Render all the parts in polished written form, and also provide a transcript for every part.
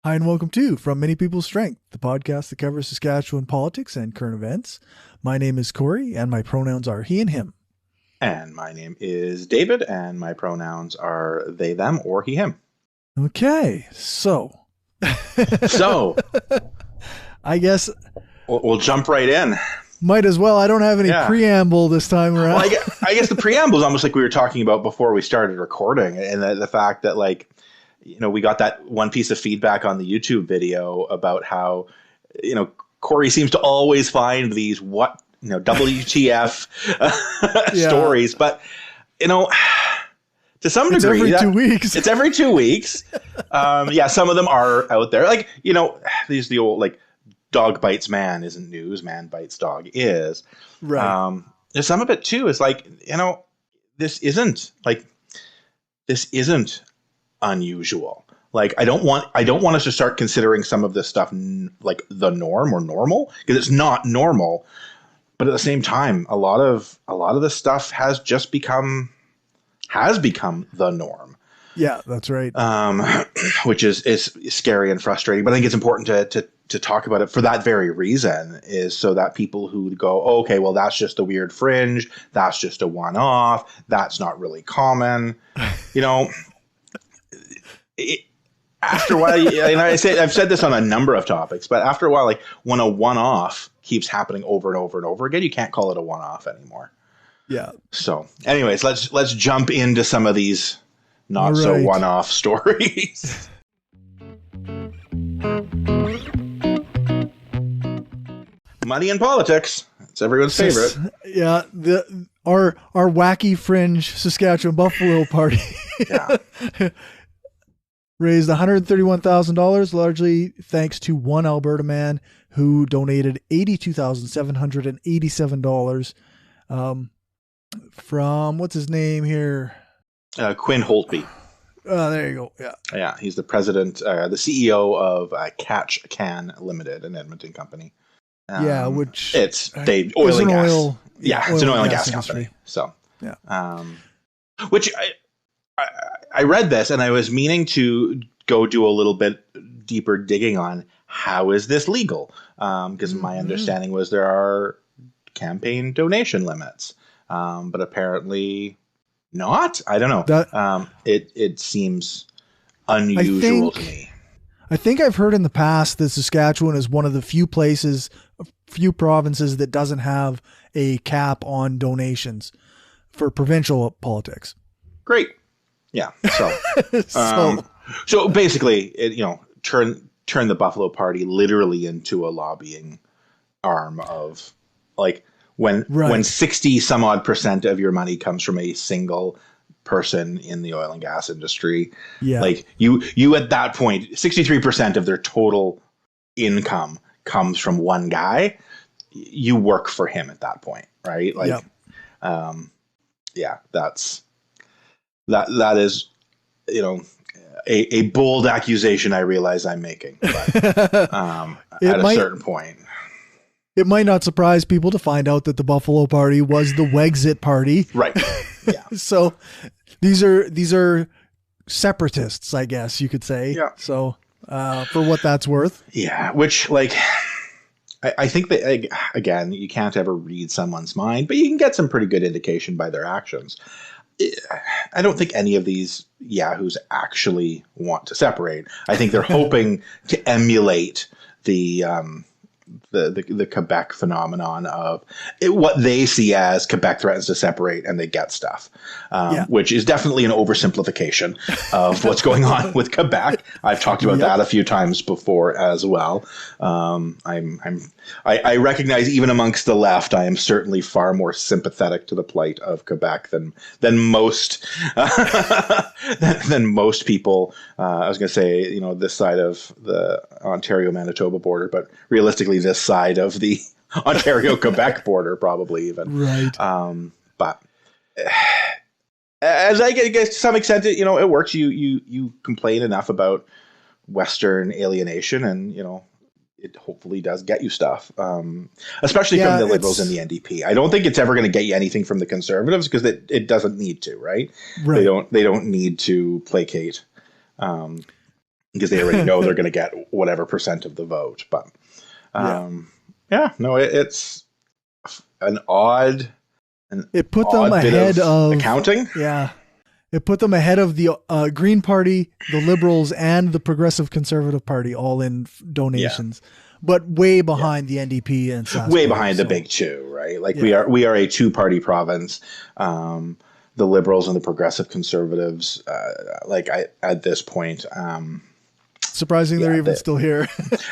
Hi, and welcome to From Many People's Strength, the podcast that covers Saskatchewan politics and current events. My name is Cory, and my pronouns are he and him. And my name is David, and my pronouns are they, them, or he, him. Okay, so. I guess. We'll jump right in. Might as well. I don't have any preamble this time around. Well, I guess the preamble is almost like we were talking about before we started recording, and the fact that, like, you know, we got that one piece of feedback on the YouTube video about how, you know, Cory seems to always find these WTF stories. But, you know, to some degree, it's every 2 weeks. It's every 2 weeks. Some of them are out there. Like, you know, these the old, like, dog bites man isn't news, man bites dog is. Right. There's some of it, too, is like, you know, this isn't unusual. Like, I don't want us to start considering some of this stuff like the norm or normal, because it's not normal. But at the same time, a lot of this stuff has become the norm. Yeah, that's right. Which is scary and frustrating. But I think it's important to talk about it for that very reason, is so that people who go, oh, okay, well, that's just a weird fringe, that's just a one-off, that's not really common, you know. After a while, and I've said this on a number of topics, but after a while, like, when a one-off keeps happening over and over and over again, you can't call it a one-off anymore. Yeah. So, anyways, let's jump into some of these not so one-off stories. Money in politics. It's everyone's favorite. Yeah. Our wacky fringe Saskatchewan Buffalo Party. Yeah. Raised $131,000, largely thanks to one Alberta man who donated $82,787 from, what's his name here? Quinn Holtby. There you go. Yeah. Yeah. He's the president, the CEO of Catch Can Limited, an Edmonton company. Which it's oil and gas. It's an oil and gas industry. Company. So, yeah. Which I read this and I was meaning to go do a little bit deeper digging on how is this legal? Because my understanding was there are campaign donation limits, but apparently not. I don't know. It seems unusual to me. I think I've heard in the past that Saskatchewan is one of the few provinces that doesn't have a cap on donations for provincial politics. Great. Yeah. So basically, turn the Buffalo Party literally into a lobbying arm of, like, when 60 some odd % of your money comes from a single person in the oil and gas industry. Yeah. Like you at that point, 63% of their total income comes from one guy. You work for him at that point, right? Like, that is, you know, a bold accusation I realize I'm making, but at a certain point. It might not surprise people to find out that the Buffalo Party was the Wexit Party. Right. Yeah. So these are separatists, I guess you could say. Yeah. So for what that's worth. Yeah. Which, like, I think that, again, you can't ever read someone's mind, but you can get some pretty good indication by their actions. I don't think any of these yahoos actually want to separate. I think they're hoping to emulate the Quebec phenomenon of what they see as Quebec threatens to separate and they get stuff, which is definitely an oversimplification of what's going on with Quebec. I've talked about that a few times before as well. I recognize even amongst the left, I am certainly far more sympathetic to the plight of Quebec than most than most people. I was going to say, you know, this side of the Ontario-Manitoba border, but realistically, this side of the Ontario-Quebec border, probably even. Right. But as I guess to some extent, you know, it works. You complain enough about Western alienation, and, you know, it hopefully does get you stuff, especially from the Liberals and the NDP. I don't think it's ever going to get you anything from the Conservatives, because it doesn't need to, right? They don't need to placate because they already know they're going to get whatever percent of the vote. But it's an odd. It put them ahead of accounting. Yeah. It put them ahead of the Green Party, the Liberals, and the Progressive Conservative Party, all in donations, but way behind the NDP and Sask. Way behind the big two, right? Like we are a two-party province. The Liberals and the Progressive Conservatives, at this point, surprising they're even still here.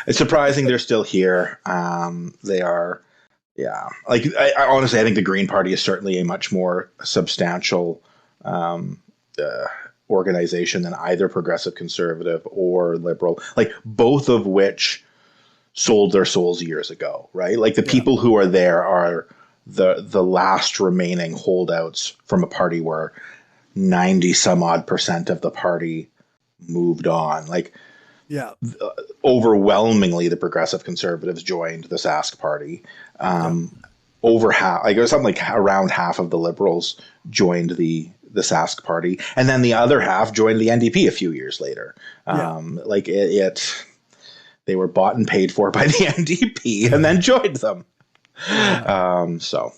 It's surprising they're still here. They are, I honestly, I think the Green Party is certainly a much more substantial organization than either Progressive Conservative or Liberal, like both of which sold their souls years ago, right? Like the people who are there are the last remaining holdouts from a party where 90 some odd % of the party moved on. Like, overwhelmingly, the Progressive Conservatives joined the Sask Party. Over half, like it was something like around half of the Liberals joined the Sask Party, and then the other half joined the NDP a few years later. They were bought and paid for by the NDP, and then joined them. So,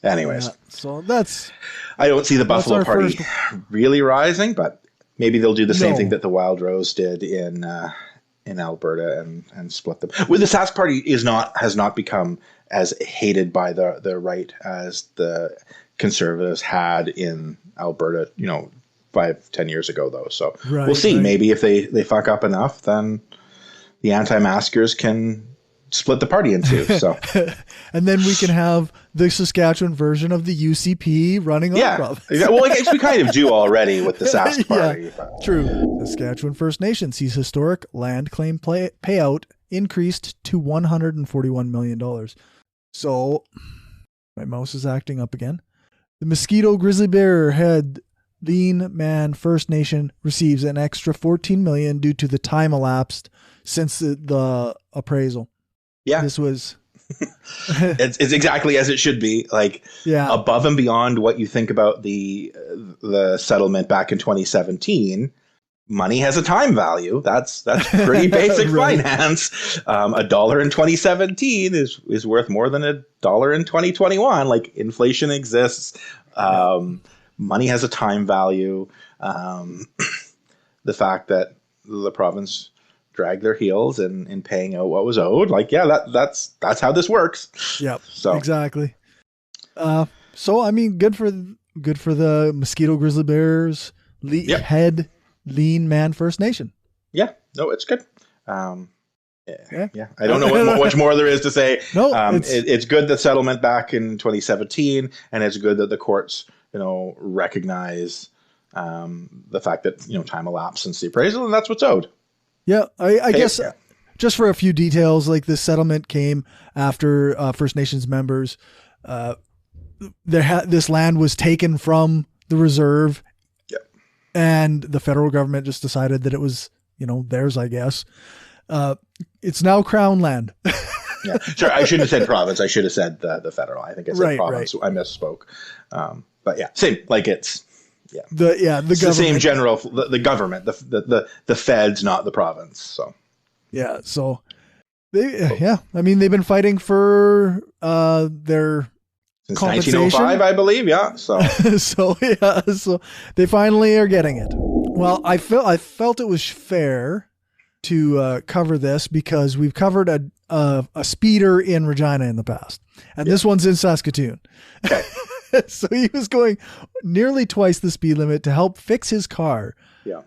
anyways, so that's. I don't see the Buffalo Party really rising, but maybe they'll do the same thing that the Wild Rose did in Alberta and split them. Well, the Sask Party has not become as hated by the right as the Conservatives had in Alberta, 5-10 years ago, though. So we'll see. Right. Maybe if they fuck up enough, then the anti-maskers can split the party in two. So, and then we can have the Saskatchewan version of the UCP running our province. Well, I guess we kind of do already with the Sask Party. True. Saskatchewan First Nation sees historic land claim payout increased to $141 million. So, my mouse is acting up again. The Mosquito Grizzly Bear Head Lean Man First Nation receives an extra $14 million due to the time elapsed since the appraisal. Yeah, this was. it's exactly as it should be. Like, above and beyond what you think about the settlement back in 2017. Money has a time value. That's pretty basic finance. $1 in 2017 is worth more than $1 in 2021. Like, inflation exists. Money has a time value. The fact that the province dragged their heels in paying out what was owed, that's how this works. Yep. So exactly. So I mean, good for the Mosquito Grizzly Bears head. Lean Man First Nation. Yeah, no, it's good. I don't know what much more there is to say. No, it's good that settlement back in 2017, and it's good that the courts, recognize the fact that time elapsed since the appraisal, and that's what's owed. Yeah, I guess just for a few details, like the settlement came after First Nations members. This land was taken from the reserve. And the federal government just decided that it was, theirs, I guess. It's now Crown land. Sure. I shouldn't have said province. I should have said the federal. I think I said province. Right. I misspoke. But same. Like it's the government. The same general. The government. The feds, not the province. So So they I mean, they've been fighting for their. Since 1905, I believe, So, so they finally are getting it. Well, I felt it was fair to cover this because we've covered a speeder in Regina in the past, and this one's in Saskatoon. Okay. So he was going nearly twice the speed limit to help fix his car. Yeah.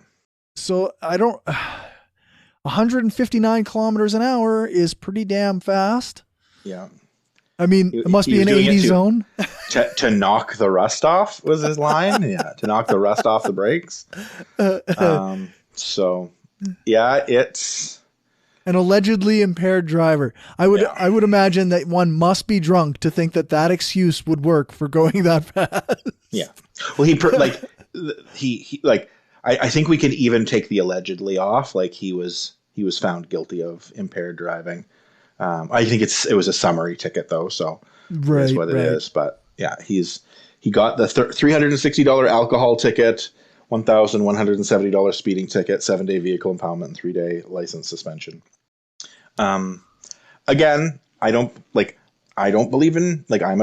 So 159 kilometers an hour is pretty damn fast. Yeah. I mean, it must be an 80 zone. To knock the rust off was his line. To knock the rust off the brakes. It's an allegedly impaired driver. I would imagine that one must be drunk to think that excuse would work for going that fast. Yeah. Well, I think we can even take the allegedly off. Like he was found guilty of impaired driving. I think it was a summary ticket though, so that's what it is. But he got the $360 alcohol ticket, $1,170 speeding ticket, 7-day vehicle impoundment, and 3-day license suspension. Again, I don't believe in, like, I'm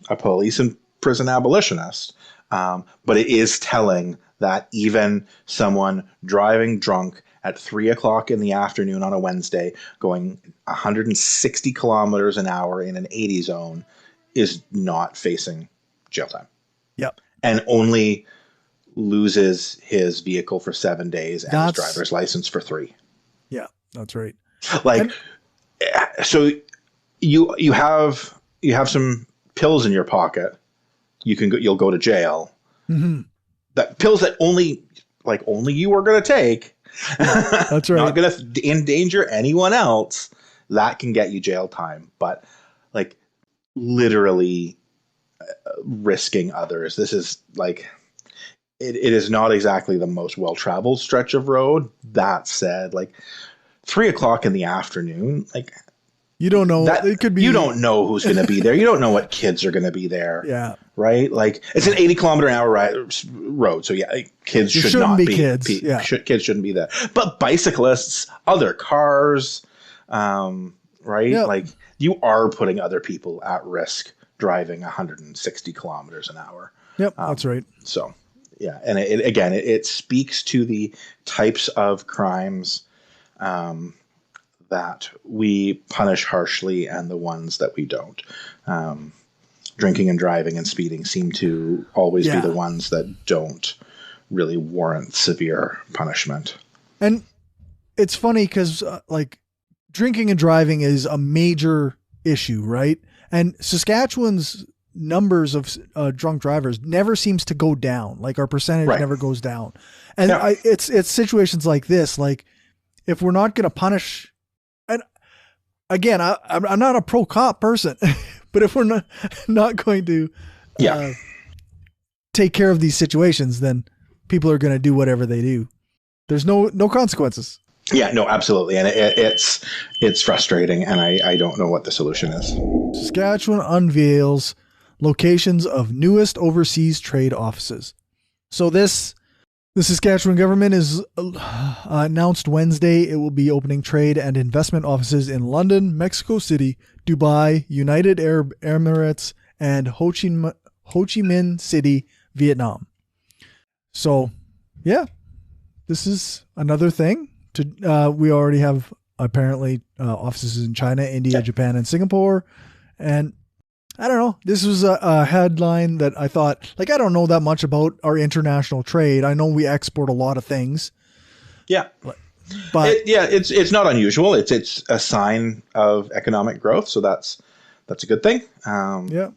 a police and prison abolitionist. But it is telling that even someone driving drunk at 3:00 in the afternoon on a Wednesday, going 160 kilometers an hour in an 80 zone, is not facing jail time. Yep. And only loses his vehicle for 7 days and his driver's license for 3. Yeah, that's right. Like, so you have some pills in your pocket. You'll go to jail. Mm-hmm. That pills that only you are going to take. That's right. Not going to endanger anyone else. That can get you jail time. But like literally risking others. This is like, it is not exactly the most well-traveled stretch of road. That said, like 3:00 in the afternoon, like, you don't know. It could be. You don't know who's going to be there. You don't know what kids are going to be there. Yeah. Right. Like, it's an 80-kilometer-an-hour road. So yeah, like, kids should not be kids. Kids shouldn't be there. But bicyclists, other cars, right? Yep. Like, you are putting other people at risk driving 160 kilometers an hour. Yep. That's right. So yeah. And it speaks to the types of crimes, that we punish harshly and the ones that we don't. Drinking and driving and speeding seem to always be the ones that don't really warrant severe punishment. And it's funny because like drinking and driving is a major issue, right? And Saskatchewan's numbers of drunk drivers never seems to go down. Like our percentage never goes down. And it's situations like this, like if we're not going to punish. Again, I'm not a pro-cop person, but if we're not going to take care of these situations, then people are going to do whatever they do. There's no consequences. Yeah, no, absolutely. And it's frustrating, and I don't know what the solution is. Saskatchewan unveils locations of newest overseas trade offices. So the Saskatchewan government is announced Wednesday it will be opening trade and investment offices in London, Mexico City, Dubai, United Arab Emirates, and Ho Chi Minh City, Vietnam. So, yeah, this is another thing. We already have apparently offices in China, India, Japan, and Singapore. And I don't know. This was a headline that I thought, like, I don't know that much about our international trade. I know we export a lot of things. Yeah. But it's not unusual. It's a sign of economic growth. So that's a good thing. Yeah,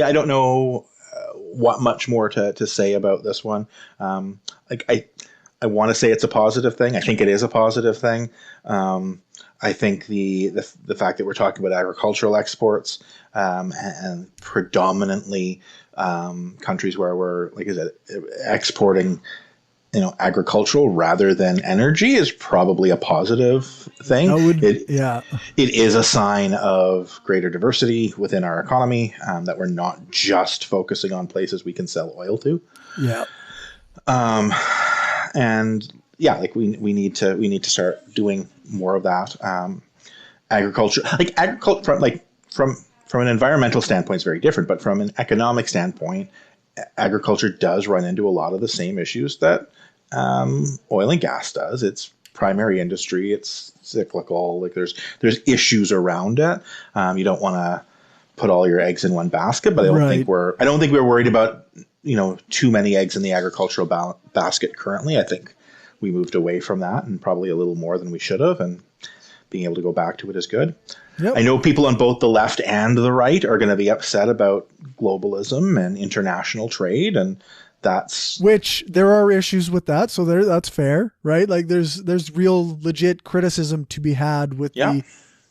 I don't know what much more to say about this one. Like I want to say it's a positive thing. I think it is a positive thing. I think the fact that we're talking about agricultural exports, and predominantly countries where we're, like I said, exporting, agricultural rather than energy is probably a positive thing. It is a sign of greater diversity within our economy, that we're not just focusing on places we can sell oil to. Yeah. And yeah, like we need to start doing more of that. Agriculture from an environmental standpoint is very different, but from an economic standpoint, agriculture does run into a lot of the same issues that oil and gas does. It's primary industry. It's cyclical. Like there's issues around it. You don't want to put all your eggs in one basket, but I don't think we're worried about too many eggs in the agricultural basket currently. I think we moved away from that, and probably a little more than we should have, and being able to go back to it is good. Yep. I know people on both the left and the right are going to be upset about globalism and international trade, and which there are issues with that. So that's fair, right? Like there's real legit criticism to be had with the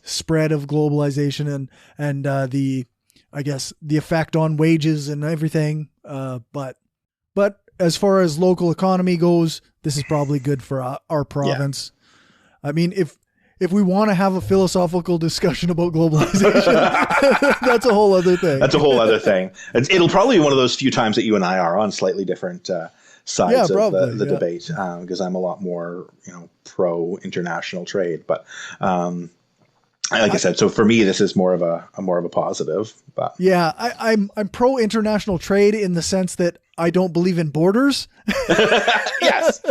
spread of globalization and the, I guess, the effect on wages and everything. But as far as local economy goes, this is probably good for our province. Yeah. I mean, if we want to have a philosophical discussion about globalization, that's a whole other thing. That's a whole other thing. It'll probably be one of those few times that you and I are on slightly different sides of the debate, because I'm a lot more, pro international trade. But like I said, so for me, this is more of a positive. But yeah, I'm pro international trade in the sense that I don't believe in borders. Yes.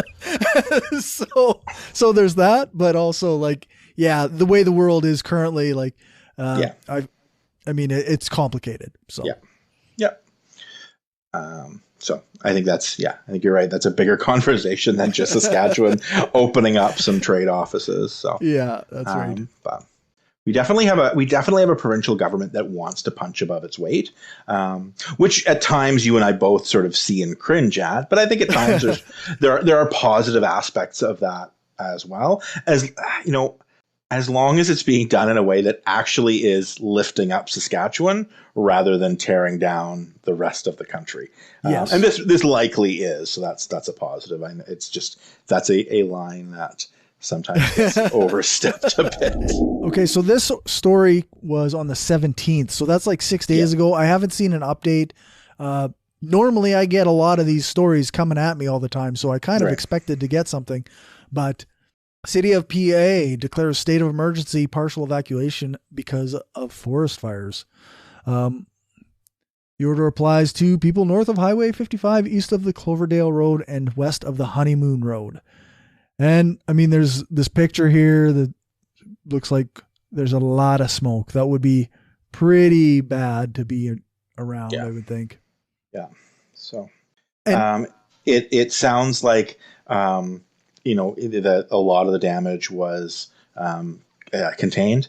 So there's that, but also the way the world is currently, it's complicated. So yeah. So I think I think you're right. That's a bigger conversation than just Saskatchewan opening up some trade offices. So yeah, that's right. But we definitely have a provincial government that wants to punch above its weight, which at times you and I both sort of see and cringe at. But I think at times there are positive aspects of that as well. As long as it's being done in a way that actually is lifting up Saskatchewan rather than tearing down the rest of the country. Yes. And this likely is. So that's a positive. It's just that's a line that sometimes gets overstepped a bit. Okay, so this story was on the 17th. So that's 6 days ago. I haven't seen an update. Normally I get a lot of these stories coming at me all the time, so I kind of expected to get something. But City of PA declares state of emergency, partial evacuation because of forest fires. The order applies to people north of Highway 55, east of the Cloverdale Road, and west of the Honeymoon Road. And there's this picture here that looks like there's a lot of smoke. That would be pretty bad to be around, I would think. Yeah. So it sounds like, that a lot of the damage was contained.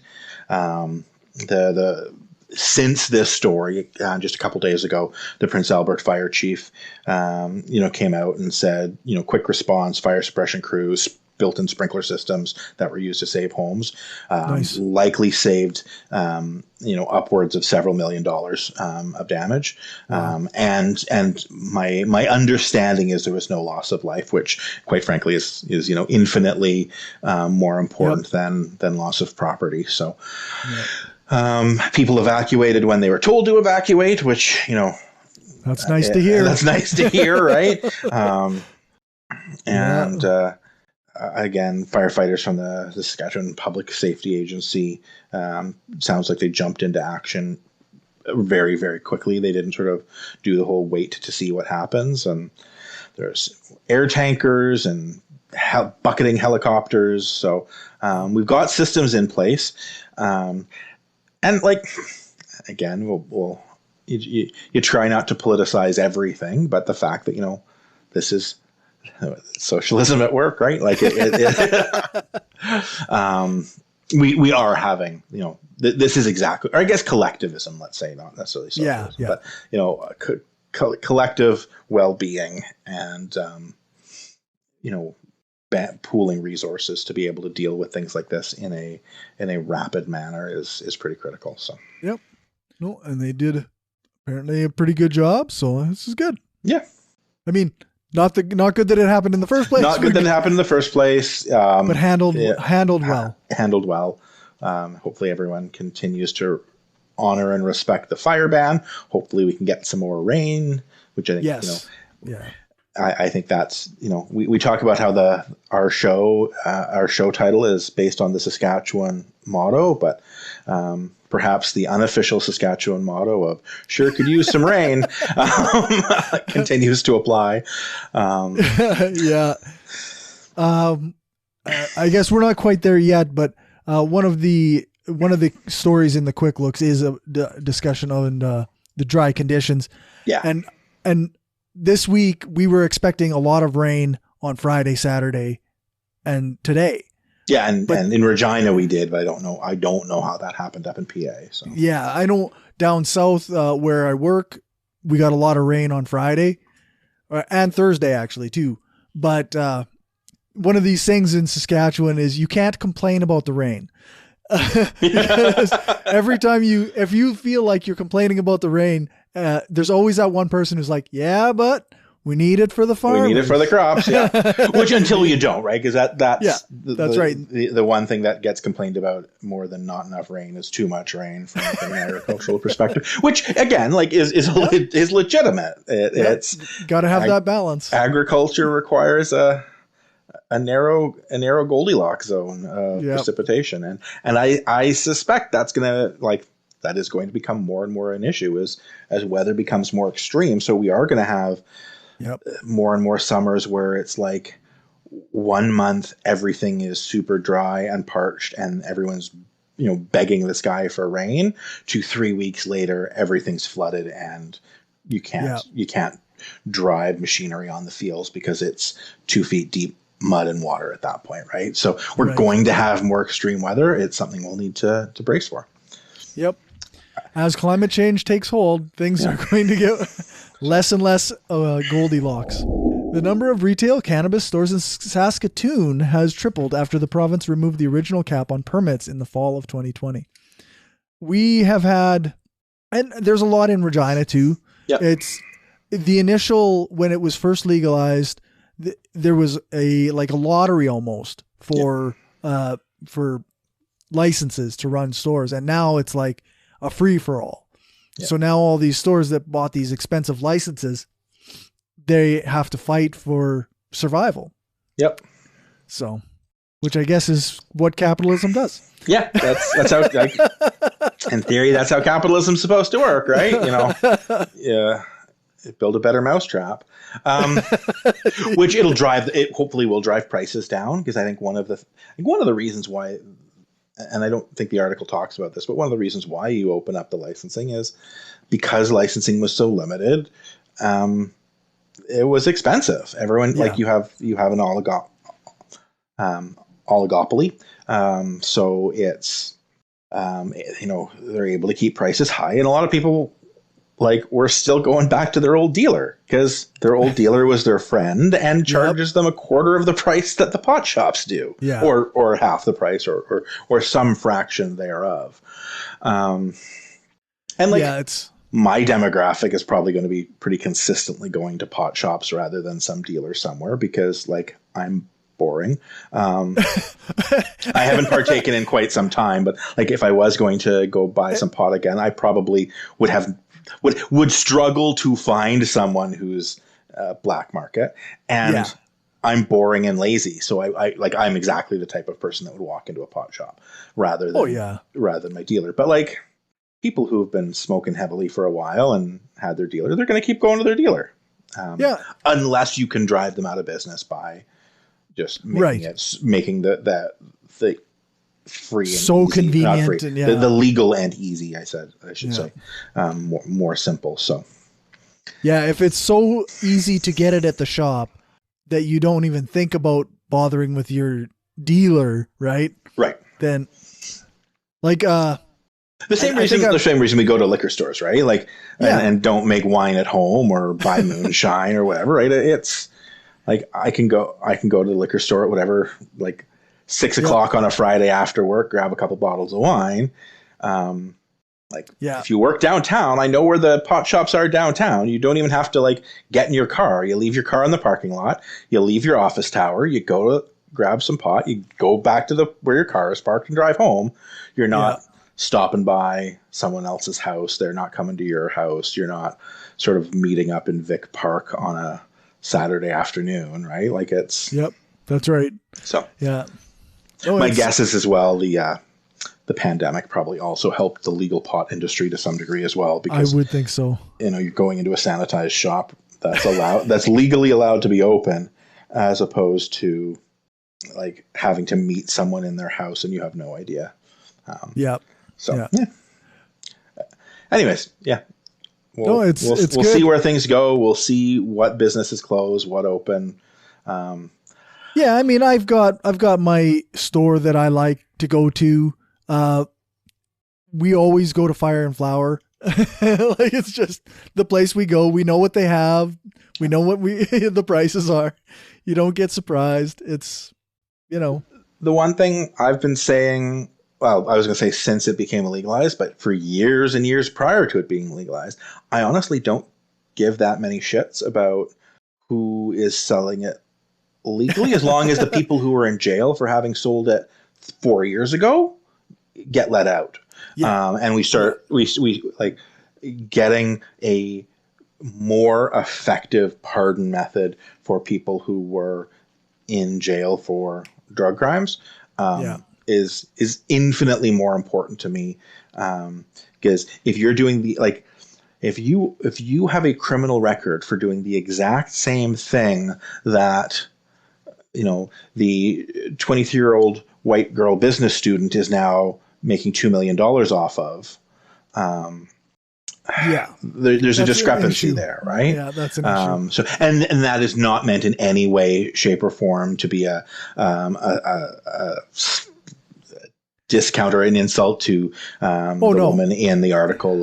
Since this story, just a couple days ago, the Prince Albert Fire Chief, came out and said, quick response, fire suppression crews, built-in sprinkler systems that were used to save homes, likely saved, upwards of several $1 million of damage. And my understanding is there was no loss of life, which quite frankly is infinitely more important than loss of property. So people evacuated when they were told to evacuate, which, that's nice to hear. That's nice to hear, right? Again, firefighters from the Saskatchewan Public Safety Agency, sounds like they jumped into action very, very quickly. They didn't sort of do the whole wait to see what happens. And there's air tankers and bucketing helicopters. So we've got systems in place. And again, you try not to politicize everything, but the fact that, this is socialism at work, right? We are having, this is exactly, or I guess collectivism, let's say, not necessarily socialism, but, collective well-being and, pooling resources to be able to deal with things like this in a rapid manner is pretty critical. So, yep. No, and they did apparently a pretty good job. So this is good. Yeah. Not good that it happened in the first place. Not good that it happened in the first place. But handled well. Handled well. Hopefully everyone continues to honor and respect the fire ban. Hopefully we can get some more rain, which I think, I think that's, we talk about how our show title is based on the Saskatchewan motto, but perhaps the unofficial Saskatchewan motto of "sure could use some rain" continues to apply. I guess we're not quite there yet, but one of the stories in the quick looks is a discussion on the dry conditions. Yeah, and this week we were expecting a lot of rain on Friday, Saturday, and today. Yeah, and in Regina we did, but I don't know how that happened up in PA. So yeah, I know down south where I work, we got a lot of rain on Friday and Thursday actually too. But one of these things in Saskatchewan is you can't complain about the rain. Because every time if you feel like you're complaining about the rain, there's always that one person who's like, yeah, but We need it for the farmers. We need it for the crops, yeah. Which until you don't, right? Because that's right. The one thing that gets complained about more than not enough rain is too much rain from an agricultural perspective. Which again, like is legitimate. It's got to have that balance. Agriculture requires a narrow Goldilocks zone of precipitation, and I suspect that's that is going to become more and more an issue as weather becomes more extreme. So we are going to have more and more summers where it's like 1 month everything is super dry and parched and everyone's begging the sky for rain, to 3 weeks later everything's flooded and you can't drive machinery on the fields because it's 2 feet deep mud and water at that point, right? So we're going to have more extreme weather. It's something we'll need to brace for. Yep. As climate change takes hold, things are going to get less and less Goldilocks. The number of retail cannabis stores in Saskatoon has tripled after the province removed the original cap on permits in the fall of 2020. We have had, and there's a lot in Regina too. Yep. It's the initial, when it was first legalized, there was a lottery almost for licenses to run stores. And now it's like a free for all. Yeah. So now all these stores that bought these expensive licenses, they have to fight for survival. Yep. So, which I guess is what capitalism does. Yeah. That's how, in theory, that's how capitalism's supposed to work, right? Yeah. Build a better mousetrap, which it hopefully will drive prices down. Because I think one of the reasons why, and I don't think the article talks about this, but one of the reasons why you open up the licensing is because licensing was so limited. It was expensive. Everyone you have an oligopoly. So it's, they're able to keep prices high, and a lot of people we're still going back to their old dealer because their old dealer was their friend and charges them a quarter of the price that the pot shops do, or half the price, or some fraction thereof. It's my demographic is probably going to be pretty consistently going to pot shops rather than some dealer somewhere because I'm boring. I haven't partaken in quite some time, but if I was going to go buy some pot again, I probably would struggle to find someone who's black market, and I'm boring and lazy. So I'm exactly the type of person that would walk into a pot shop rather than my dealer. But people who have been smoking heavily for a while and had their dealer, they're going to keep going to their dealer. Unless you can drive them out of business by just making the free and so easy, convenient and the legal and easy. I should say more simple. So if it's so easy to get it at the shop that you don't even think about bothering with your dealer, right? Then the same reason we go to liquor stores, right? And don't make wine at home or buy moonshine or whatever, right? It's I can go to the liquor store at whatever 6 o'clock on a Friday after work, grab a couple bottles of wine. If you work downtown, I know where the pot shops are downtown. You don't even have to get in your car. You leave your car in the parking lot. You leave your office tower. You go to grab some pot. You go back to where your car is parked and drive home. You're not stopping by someone else's house. They're not coming to your house. You're not sort of meeting up in Vic Park on a Saturday afternoon, right? That's right. So my guess is as well the pandemic probably also helped the legal pot industry to some degree as well, because I would think so. You're going into a sanitized shop that's legally allowed to be open, as opposed to having to meet someone in their house and you have no idea. Anyways, we'll see where things go. We'll see what businesses close, what open. I've got my store that I like to go to. We always go to Fire and Flower. It's just the place we go. We know what they have. We know what the prices are. You don't get surprised. It's, The one thing I've been saying, well, I was going to say since it became legalized, but for years and years prior to it being legalized, I honestly don't give that many shits about who is selling it legally, as long as the people who were in jail for having sold it 4 years ago get let out. Yeah. And we like getting a more effective pardon method for people who were in jail for drug crimes is infinitely more important to me. Because if you're doing if you have a criminal record for doing the exact same thing that, the 23-year-old white girl business student is now making $2 million off of, there's a discrepancy there, right? Yeah, that's an issue. So, and that is not meant in any way, shape, or form to be a discount or an insult to woman in the article,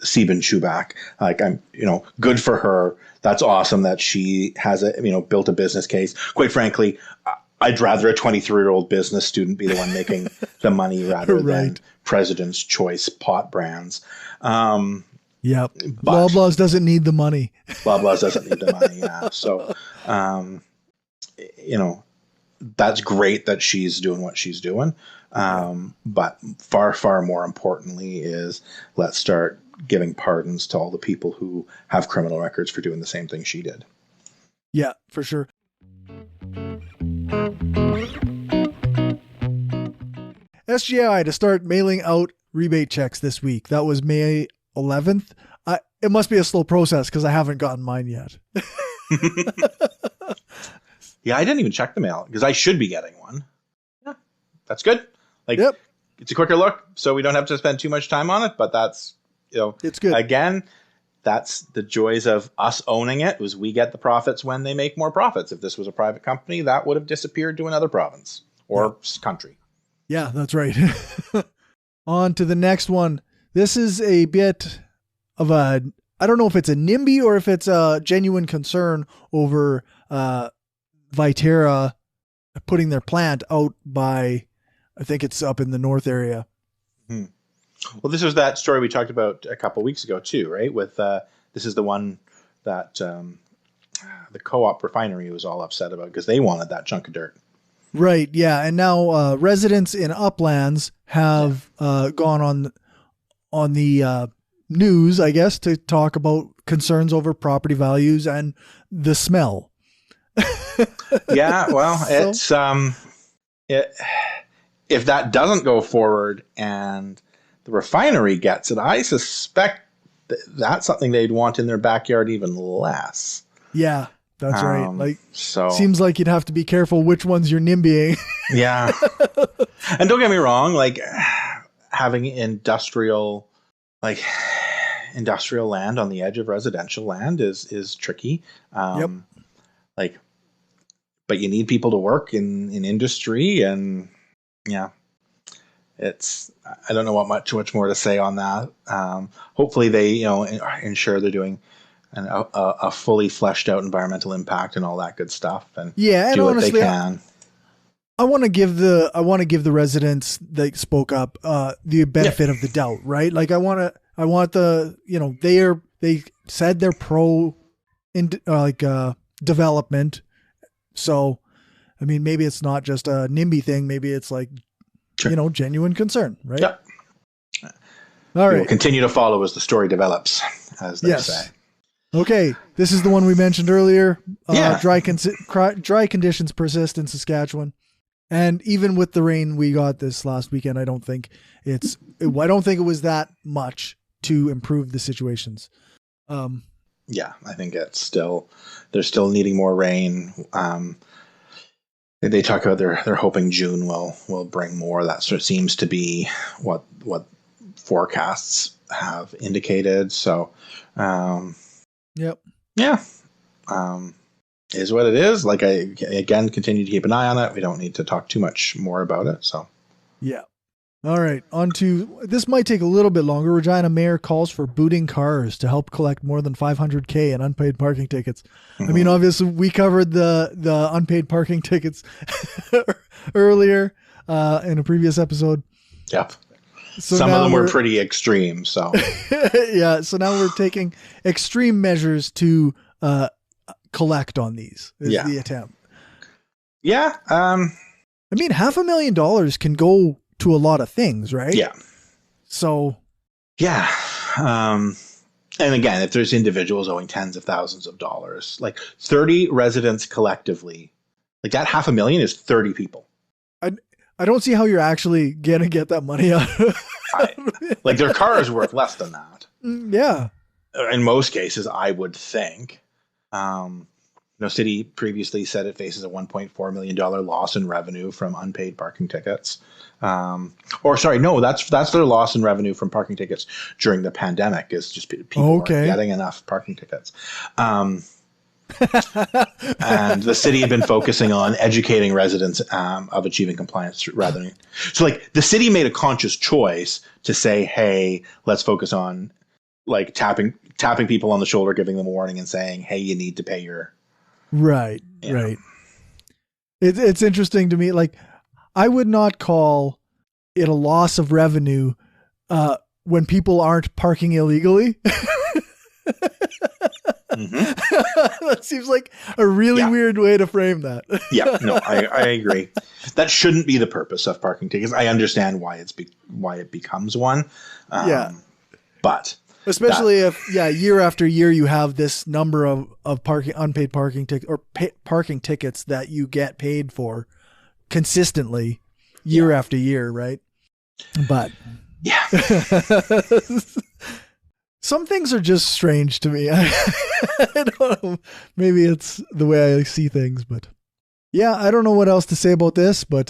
Sieben Schuback. Like, I'm, good for her. That's awesome that she has built a business case. Quite frankly, I'd rather a 23-year-old business student be the one making the money rather than President's Choice pot brands. Yep. Loblaws doesn't need the money. Loblaws doesn't need the money. Yeah. So, that's great that she's doing what she's doing. But far, far more importantly is let's start giving pardons to all the people who have criminal records for doing the same thing she did. Yeah, for sure. SGI to start mailing out rebate checks this week. That was May 11th. It must be a slow process because I haven't gotten mine yet. Yeah, I didn't even check the mail because I should be getting one. Yeah, that's good. It's a quicker look, so we don't have to spend too much time on it, but that's, it's good. Again, that's the joys of us owning it, was we get the profits when they make more profits. If this was a private company, that would have disappeared to another province or country. Yeah, that's right. On to the next one. This is a bit of I don't know if it's a NIMBY or if it's a genuine concern over Viterra putting their plant out by, I think it's up in the north area. Well, this was that story we talked about a couple of weeks ago too, right? With this is the one that the co-op refinery was all upset about because they wanted that chunk of dirt. Right. Yeah. And now residents in Uplands have gone on the news, I guess, to talk about concerns over property values and the smell. Yeah. Well, it's if that doesn't go forward and the refinery gets it, I suspect that's something they'd want in their backyard even less. Yeah. That's right. Seems like you'd have to be careful which ones you're NIMBYing. Yeah. And don't get me wrong, having industrial land on the edge of residential land is tricky. But you need people to work in industry, and I don't know what much more to say on that. Hopefully they, ensure they're doing a fully fleshed out environmental impact and all that good stuff, and do what honestly, they can. I want to give the residents that spoke up the benefit of the doubt, right? Like I want the they said they're pro in development, so I mean maybe it's not just a NIMBY thing, maybe it's genuine concern, right? Yeah. All right. We'll continue to follow as the story develops, as they say. Okay, this is the one we mentioned earlier. Dry conditions persist in Saskatchewan, and even with the rain we got this last weekend, I don't think it was that much to improve the situations. Yeah, I think they're still needing more rain. They talk about they're hoping June will bring more. That sort of seems to be what forecasts have indicated. So. Yep. Yeah. Is what it is. Like I again continue to keep an eye on it. We don't need to talk too much more about it. So. Yeah. All right. On to this might take a little bit longer. Regina Mayor calls for booting cars to help collect more than $500,000 in unpaid parking tickets. Mm-hmm. I mean, obviously we covered the unpaid parking tickets earlier in a previous episode. Yep. So some of them were pretty extreme. So yeah. So now we're taking extreme measures to collect on these is the attempt. Yeah. I mean, $500,000 can go to a lot of things, right? Yeah. So. Yeah. And again, if there's individuals owing tens of thousands of dollars, like 30 residents collectively, like that $500,000 is 30 people. I don't see how you're actually going to get that money out of it. Like their car is worth less than that. Yeah. In most cases, I would think. City previously said it faces a $1.4 million loss in revenue from unpaid parking tickets. That's their loss in revenue from parking tickets during the pandemic, is just people weren't getting enough parking tickets. And the city had been focusing on educating residents of achieving compliance rather than. So like the city made a conscious choice to say, hey, let's focus on like tapping people on the shoulder, giving them a warning and saying, hey, you need to pay your. Right. It's interesting to me. Like I would not call it a loss of revenue when people aren't parking illegally. Mm-hmm. That seems like a really weird way to frame that. I agree. That shouldn't be the purpose of parking tickets. I understand why it becomes one. But especially if year after year you have this number of unpaid parking tickets or parking tickets that you get paid for consistently year after year, right? But some things are just strange to me. I don't know. Maybe it's the way I see things, but I don't know what else to say about this, but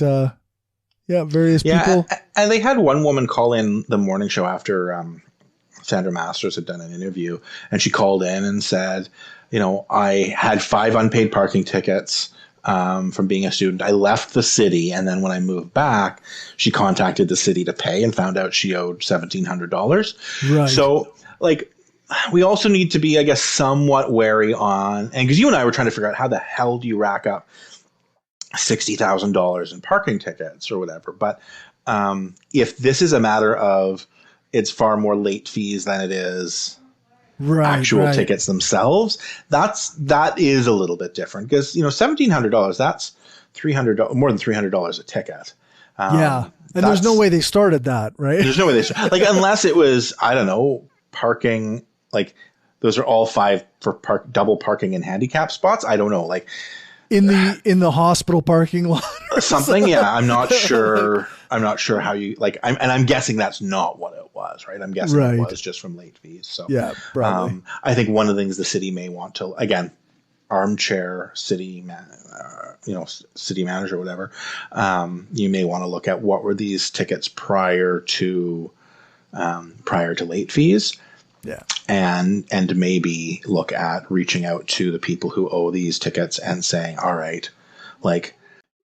various people. And they had one woman call in the morning show after Sandra Masters had done an interview, and she called in and said, I had 5 unpaid parking tickets from being a student. I left the city, and then when I moved back, she contacted the city to pay and found out she owed $1,700. Right. So like we also need to be, I guess, somewhat wary on, and because you and I were trying to figure out how the hell do you rack up $60,000 in parking tickets or whatever. But if this is a matter of it's far more late fees than it is actual tickets themselves, that is a little bit different because, $1,700, that's more than $300 a ticket. And there's no way they started that, right? There's no way they started, like, unless it was, I don't know, parking, like those are all 5 for double parking and handicap spots. I don't know, like in the hospital parking lot or something. I'm not sure how you I'm guessing that's not what it was, right? I'm guessing it was just from late fees. So probably. I think one of the things the city may want to, again, armchair city city manager or whatever, you may want to look at what were these tickets prior to late fees. And maybe look at reaching out to the people who owe these tickets and saying, all right, like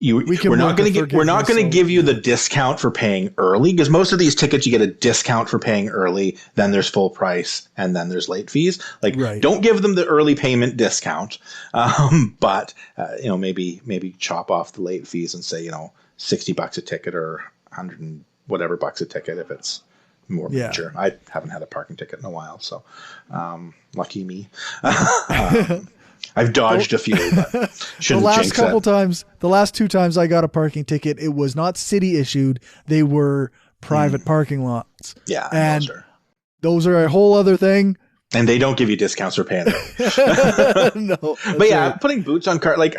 we're not going to give you the discount for paying early, because most of these tickets you get a discount for paying early, then there's full price, and then there's late fees. Like don't give them the early payment discount, but maybe chop off the late fees and say $60 a ticket or 100 and whatever bucks a ticket if it's more major. I haven't had a parking ticket in a while, so lucky me. I've dodged a few, but shouldn't jinx it. The last 2 times I got a parking ticket, it was not city issued. They were private parking lots. Yeah. And those are a whole other thing. And they don't give you discounts for paying. No. But putting boots on cars, like,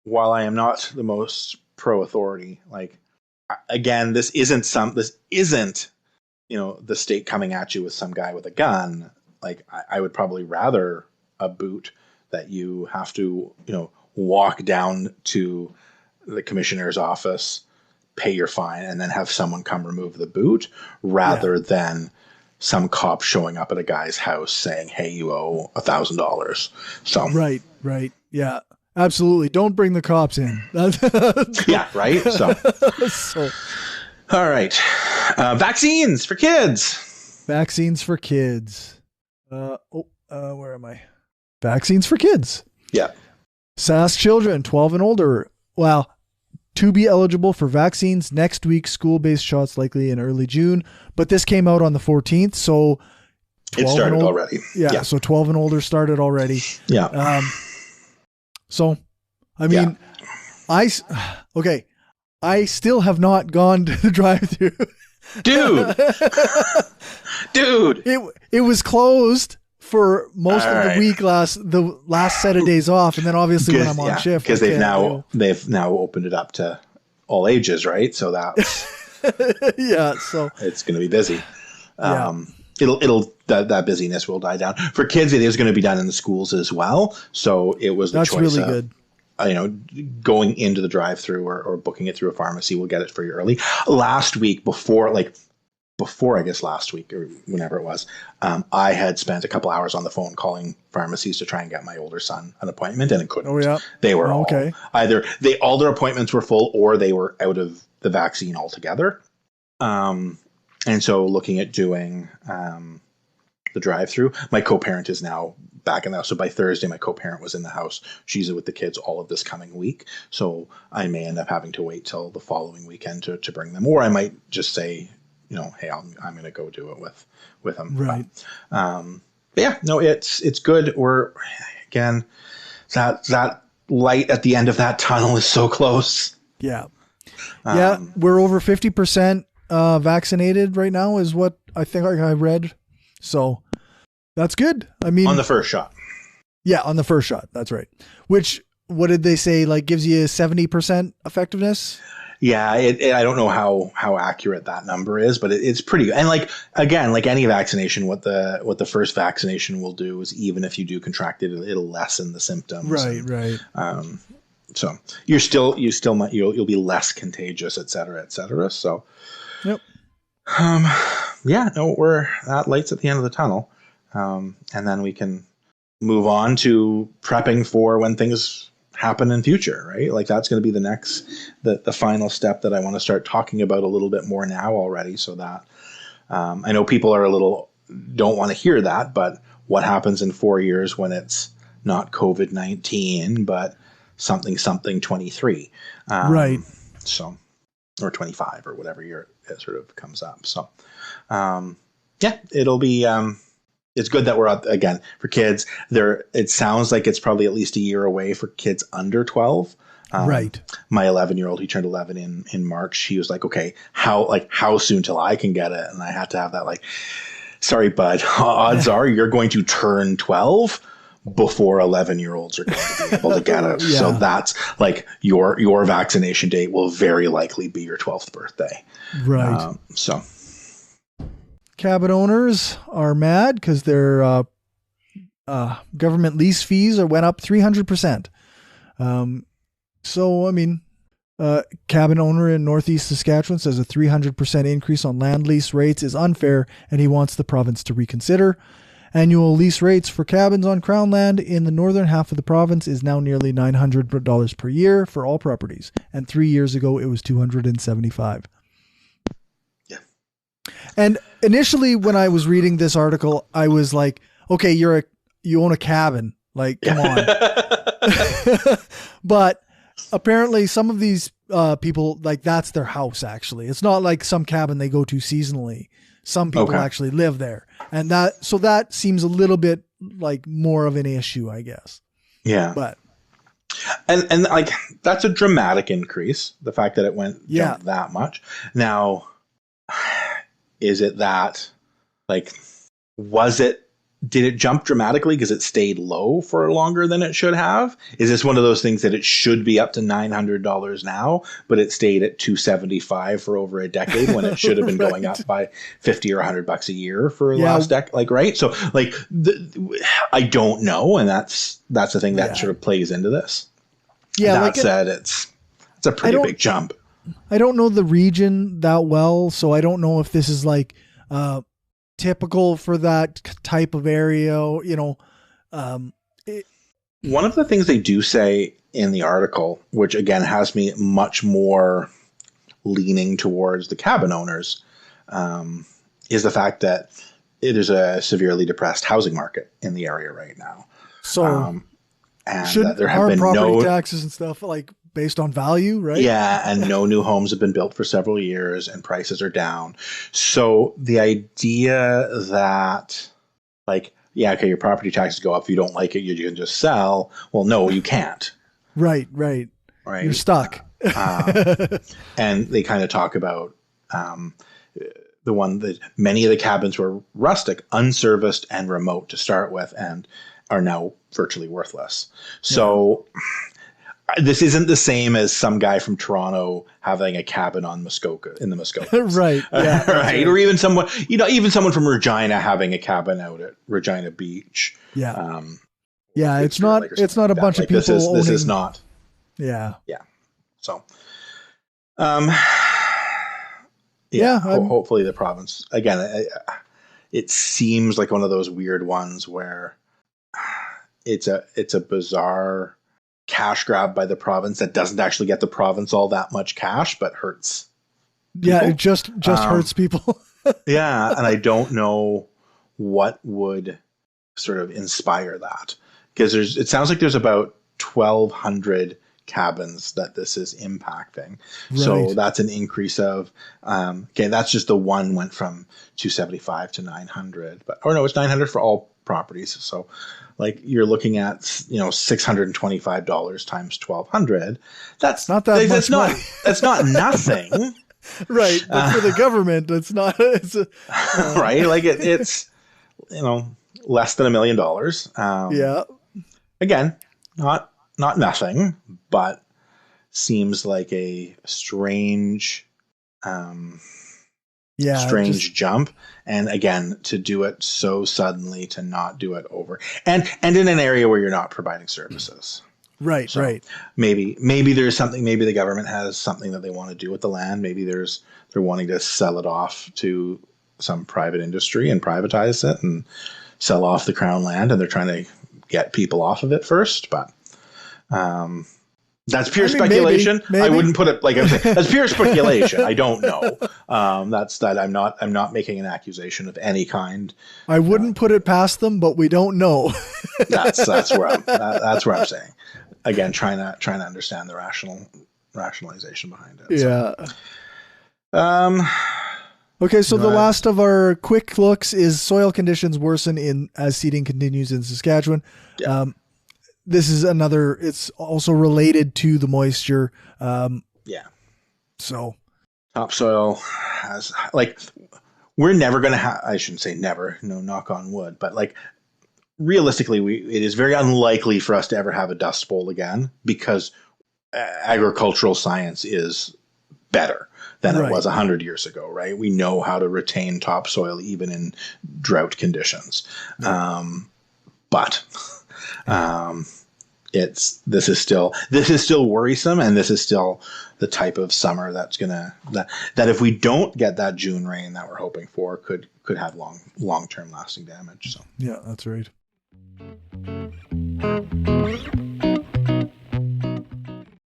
while I am not the most pro authority, like, again, this isn't the state coming at you with some guy with a gun. Like, I would probably rather a boot that you have to, walk down to the commissioner's office, pay your fine, and then have someone come remove the boot, rather than some cop showing up at a guy's house saying, hey, you owe $1,000. So Right. Yeah, absolutely. Don't bring the cops in. Yeah. Right. So. All right. Vaccines for kids. Where am I? Vaccines for kids. Yeah. Sask children 12 and older. To be eligible for vaccines next week. School-based shots likely in early June. But this came out on the 14th. So It started already. Yeah. So 12 and older started already. Yeah. So, I mean, I still have not gone to the drive-thru. Dude. It was closed for most of the week the last set of days off, and then obviously when I'm on shift, because they've now opened it up to all ages, right? So that's so it's going to be busy. That busyness will die down. For kids, it is going to be done in the schools as well. So it was the choice really of, good. Going into the drive-through or booking it through a pharmacy will get it for you early. Last week, before I guess last week or whenever it was, I had spent a couple hours on the phone calling pharmacies to try and get my older son an appointment, and it couldn't. Oh yeah, they were all all their appointments were full, or they were out of the vaccine altogether. And so looking at doing the drive-through, my co-parent is now back in the house. So by Thursday, my co-parent was in the house. She's with the kids all of this coming week. So I may end up having to wait till the following weekend to bring them, or I might just say, hey, I'm going to go do it with them. Right. But yeah, no, it's good. We're again, that light at the end of that tunnel is so close. Yeah. We're over 50% vaccinated right now is what I think I read. So that's good. I mean, on the first shot. Yeah. On the first shot. That's right. Which, what did they say? Like gives you 70% effectiveness? Yeah. I don't know how accurate that number is, but it's pretty good. And again, like any vaccination, what the first vaccination will do is, even if you do contract it, it'll lessen the symptoms. Right. So you'll be less contagious, et cetera, et cetera. So, yep. We're that light's at the end of the tunnel. And then we can move on to prepping for when things happen in future, right? Like that's going to be the final step that I want to start talking about a little bit more now already. So that, I know people are don't want to hear that, but what happens in 4 years when it's not COVID-19, but something 23, right? So, or 25 or whatever year it sort of comes up. So, it'll be. It's good that we're out again for kids. It sounds like it's probably at least a year away for kids under 12. Right. My 11-year-old, he turned 11 in March. He was like, okay, how soon till I can get it? And I had to have that sorry, bud, odds are you're going to turn 12 before 11-year-olds are going to be able to get it. Yeah. So that's your vaccination date will very likely be your 12th birthday. Right. So cabin owners are mad because their government lease fees went up 300%. So, I mean, cabin owner in Northeast Saskatchewan says a 300% increase on land lease rates is unfair, and he wants the province to reconsider. Annual lease rates for cabins on Crown land in the northern half of the province is now nearly $900 per year for all properties, and 3 years ago it was $275. Yeah. And initially, when I was reading this article, I was like, "Okay, you own a cabin, like, come on." But apparently, some of these people, like, that's their house. Actually, it's not like some cabin they go to seasonally. Some people actually live there, and that seems a little bit like more of an issue, I guess. Yeah, but and like that's a dramatic increase. The fact that it jumped that much. Now, is it that did it jump dramatically because it stayed low for longer than it should have? Is this one of those things that it should be up to $900 now, but it stayed at $275 for over a decade when it should have been going up by $50 or $100 a year for the last decade? Right? So I don't know. And that's the thing that sort of plays into this. Yeah. That said, it's a pretty big jump. I don't know the region that well, so I don't know if this is typical for that type of area, One of the things they do say in the article, which again has me much more leaning towards the cabin owners, is the fact that there's a severely depressed housing market in the area right now. So, and should there have been property taxes and stuff based on value, right? Yeah, and no new homes have been built for several years, and prices are down. So the idea that Like, yeah, okay, your property taxes go up. If you don't like it, you can just sell. Well, no, you can't. Right. You're stuck. And they kind of talk about the one that many of the cabins were rustic, unserviced, and remote to start with, and are now virtually worthless. So this isn't the same as some guy from Toronto having a cabin on Muskoka in the Muskoka. Right. Yeah. Right. Or even someone from Regina having a cabin out at Regina Beach. Yeah. It's not a bunch of people. This is not. Yeah. Yeah. So, hopefully the province, again, it seems like one of those weird ones where it's a bizarre cash grab by the province that doesn't actually get the province all that much cash, but hurts people. Yeah, it just hurts people. Yeah, and I don't know what would sort of inspire that, because it sounds like there's about 1,200 cabins that this is impacting. Right. So that's an increase of, that's just the one went from 275 to 900, it's 900 for all properties. So like you're looking at, $625 times 1,200. That's not that much money. That's not nothing. Right. But for the government, it's not, right. Like it's, less than $1 million. Yeah. Again, not nothing, but seems like a strange jump. And again, to do it so suddenly, to not do it over and in an area where you're not providing services. Right. So right. Maybe there's something, maybe the government has something that they want to do with the land. Maybe they're wanting to sell it off to some private industry and privatize it and sell off the crown land. And they're trying to get people off of it first, but that's pure speculation. Maybe. I wouldn't put it like I'm saying. That's pure speculation. I don't know. I'm not making an accusation of any kind. I wouldn't put it past them, but we don't know. that's where I'm saying. Again, trying to understand the rationalization behind it. Yeah. So. Okay, so the last of our quick looks is soil conditions worsen as seeding continues in Saskatchewan. Yeah. This is it's also related to the moisture. So topsoil has, like, we're never going to have, I shouldn't say never, knock on wood, but like realistically, it is very unlikely for us to ever have a dust bowl again, because agricultural science is better than it was 100 years ago, right? We know how to retain topsoil even in drought conditions. But this is still worrisome, and this is still the type of summer that if we don't get that June rain that we're hoping for, could have long-term lasting damage. So yeah, that's right.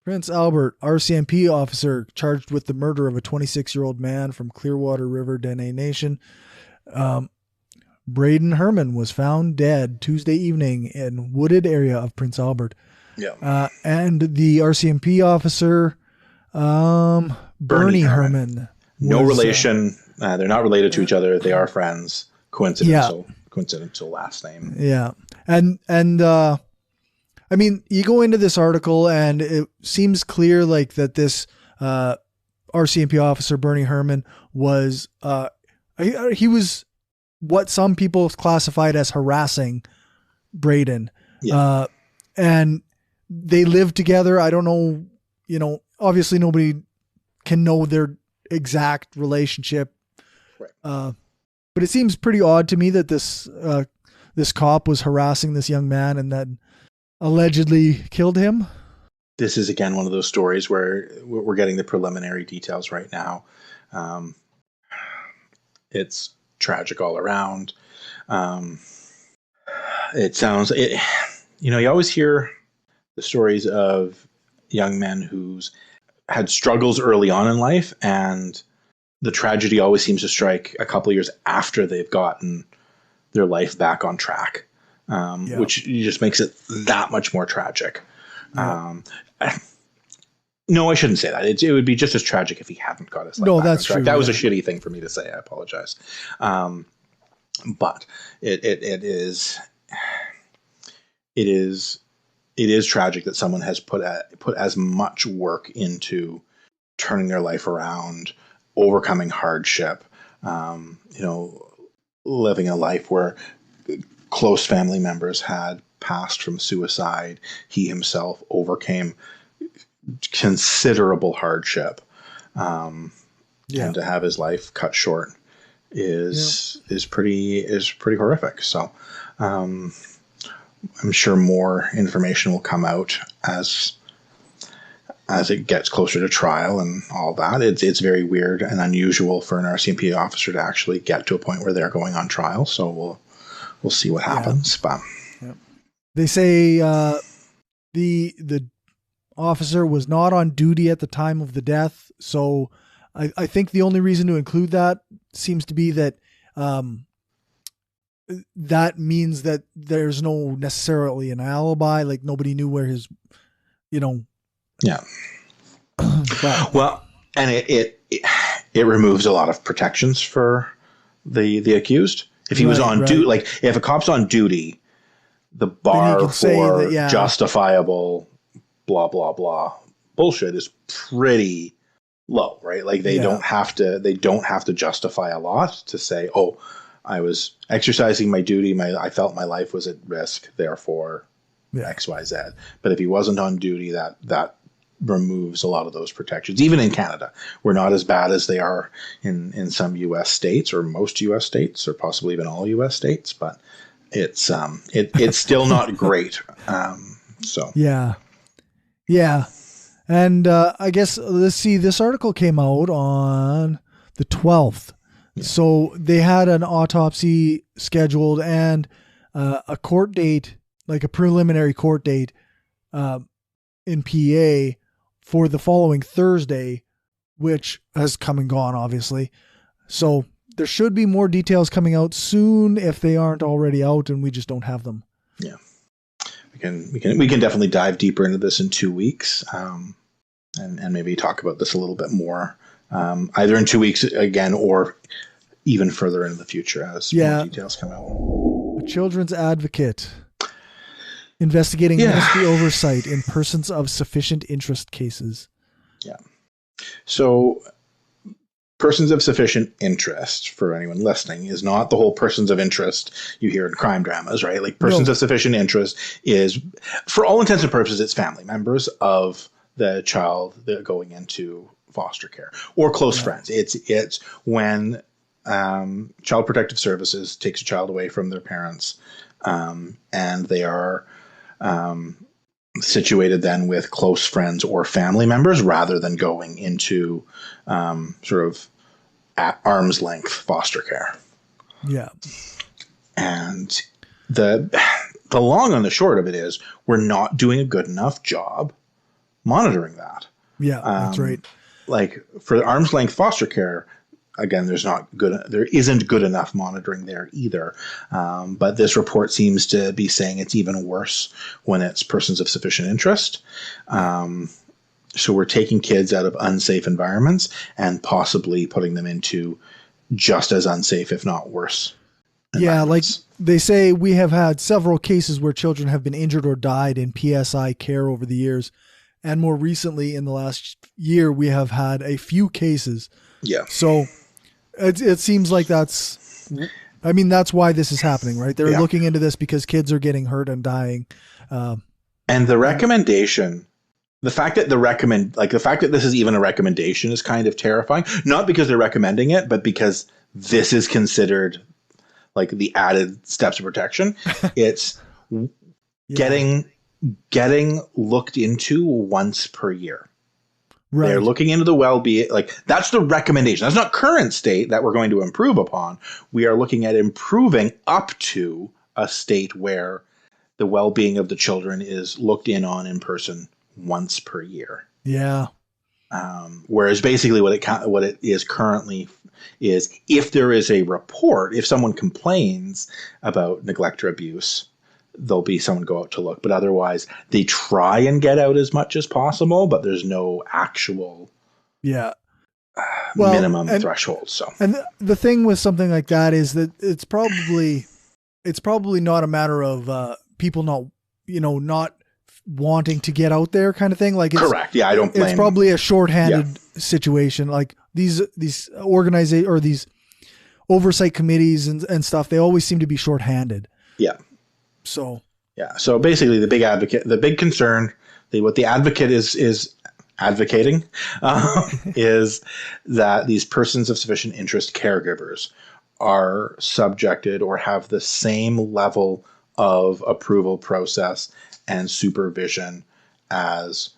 Prince Albert, RCMP officer charged with the murder of a 26-year-old man from Clearwater River, Dene Nation. Braden Herman was found dead Tuesday evening in wooded area of Prince Albert. Yeah. And the RCMP officer, Bernie Herman. No relation. They're not related to each other. They are friends. Coincidental last name. Yeah. And I mean, you go into this article and it seems clear like that this RCMP officer, Bernie Herman, was he was what some people classified as harassing Braden. Yeah. And they lived together. I don't know, obviously nobody can know their exact relationship. Right. But it seems pretty odd to me that this cop was harassing this young man and then allegedly killed him. This is, again, one of those stories where we're getting the preliminary details right now. It's tragic all around. You always hear the stories of young men who's had struggles early on in life, and the tragedy always seems to strike a couple of years after they've gotten their life back on track. Which just makes it that much more tragic. Yeah. No, I shouldn't say that. It would be just as tragic if he hadn't got his life back on track. That was a shitty thing for me to say. I apologize. But it is tragic that someone has put as much work into turning their life around, overcoming hardship, living a life where close family members had passed from suicide. He himself overcame considerable hardship, and to have his life cut short is pretty horrific. So I'm sure more information will come out as it gets closer to trial and all that. It's very weird and unusual for an RCMP officer to actually get to a point where they're going on trial. So we'll see what happens. But they say the officer was not on duty at the time of the death. So I think the only reason to include that seems to be that that means that there's no necessarily an alibi. Like nobody knew where his, Yeah. Well, and it removes a lot of protections for the accused. If he was on duty, like if a cop's on duty, the bar for justifiable blah, blah, blah bullshit is pretty low, right? Like they don't have to justify a lot to say, oh, I was exercising my duty. I felt my life was at risk. Therefore X, Y, Z. But if he wasn't on duty, that removes a lot of those protections. Even in Canada, we're not as bad as they are in some U.S. states or most U.S. states or possibly even all U.S. states, but it's still not great. And I guess let's see. This article came out on the 12th, so they had an autopsy scheduled and a court date, like a preliminary court date, in PA for the following Thursday, which has come and gone, obviously. So there should be more details coming out soon if they aren't already out and we just don't have them. Yeah. We can definitely dive deeper into this in 2 weeks, and maybe talk about this a little bit more, either in 2 weeks again or even further into the future as more details come out. A children's advocate investigating ministry oversight in persons of sufficient interest cases. Yeah. So persons of sufficient interest, for anyone listening, is not the whole persons of interest you hear in crime dramas, right? Like persons of sufficient interest is, for all intents and purposes, it's family members of the child that are going into foster care or close friends. It's when Child Protective Services takes a child away from their parents, and they are situated then with close friends or family members rather than going into sort of at arm's length foster care. Yeah. And the long and the short of it is we're not doing a good enough job monitoring that. Yeah, that's right. Like for arm's length foster care, again, there isn't good enough monitoring there either. But this report seems to be saying it's even worse when it's persons of sufficient interest. So we're taking kids out of unsafe environments and possibly putting them into just as unsafe, if not worse. Yeah, like they say, we have had several cases where children have been injured or died in PSI care over the years. And more recently, in the last year, we have had a few cases. Yeah. So it seems like that's why this is happening, right? They're looking into this because kids are getting hurt and dying. And the recommendation, the fact that this is even a recommendation is kind of terrifying. Not because they're recommending it, but because this is considered like the added steps of protection. It's getting looked into once per year. Right. They're looking into the well-being. Like that's the recommendation. That's not current state that we're going to improve upon. We are looking at improving up to a state where the well-being of the children is looked in on in person once per year. Yeah. Whereas basically what it is currently is if there is a report, if someone complains about neglect or abuse, there'll be someone go out to look, but otherwise they try and get out as much as possible, but there's no actual. Yeah. minimum threshold. So, and the thing with something like that is that it's probably not a matter of people not wanting to get out there kind of thing. Like, it's, correct. Yeah, I don't blame. It's probably a shorthanded situation. Like these organizations or these oversight committees and stuff, they always seem to be shorthanded. Yeah. So. Yeah. So basically, the big concern, what the advocate is advocating is that these persons of sufficient interest, caregivers, are subjected or have the same level of approval process and supervision as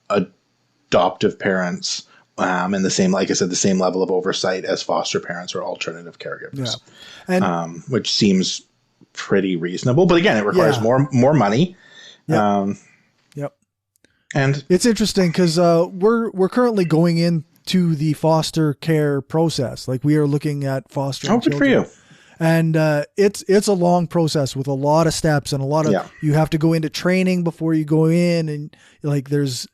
adoptive parents, and the same, like I said, the same level of oversight as foster parents or alternative caregivers, which seems pretty reasonable. But again, it requires more money. Yep. And it's interesting because we're currently going into the foster care process. Like, we are looking at fostering good children. for you. And it's a long process with a lot of steps and a lot of you have to go into training before you go in, and like there's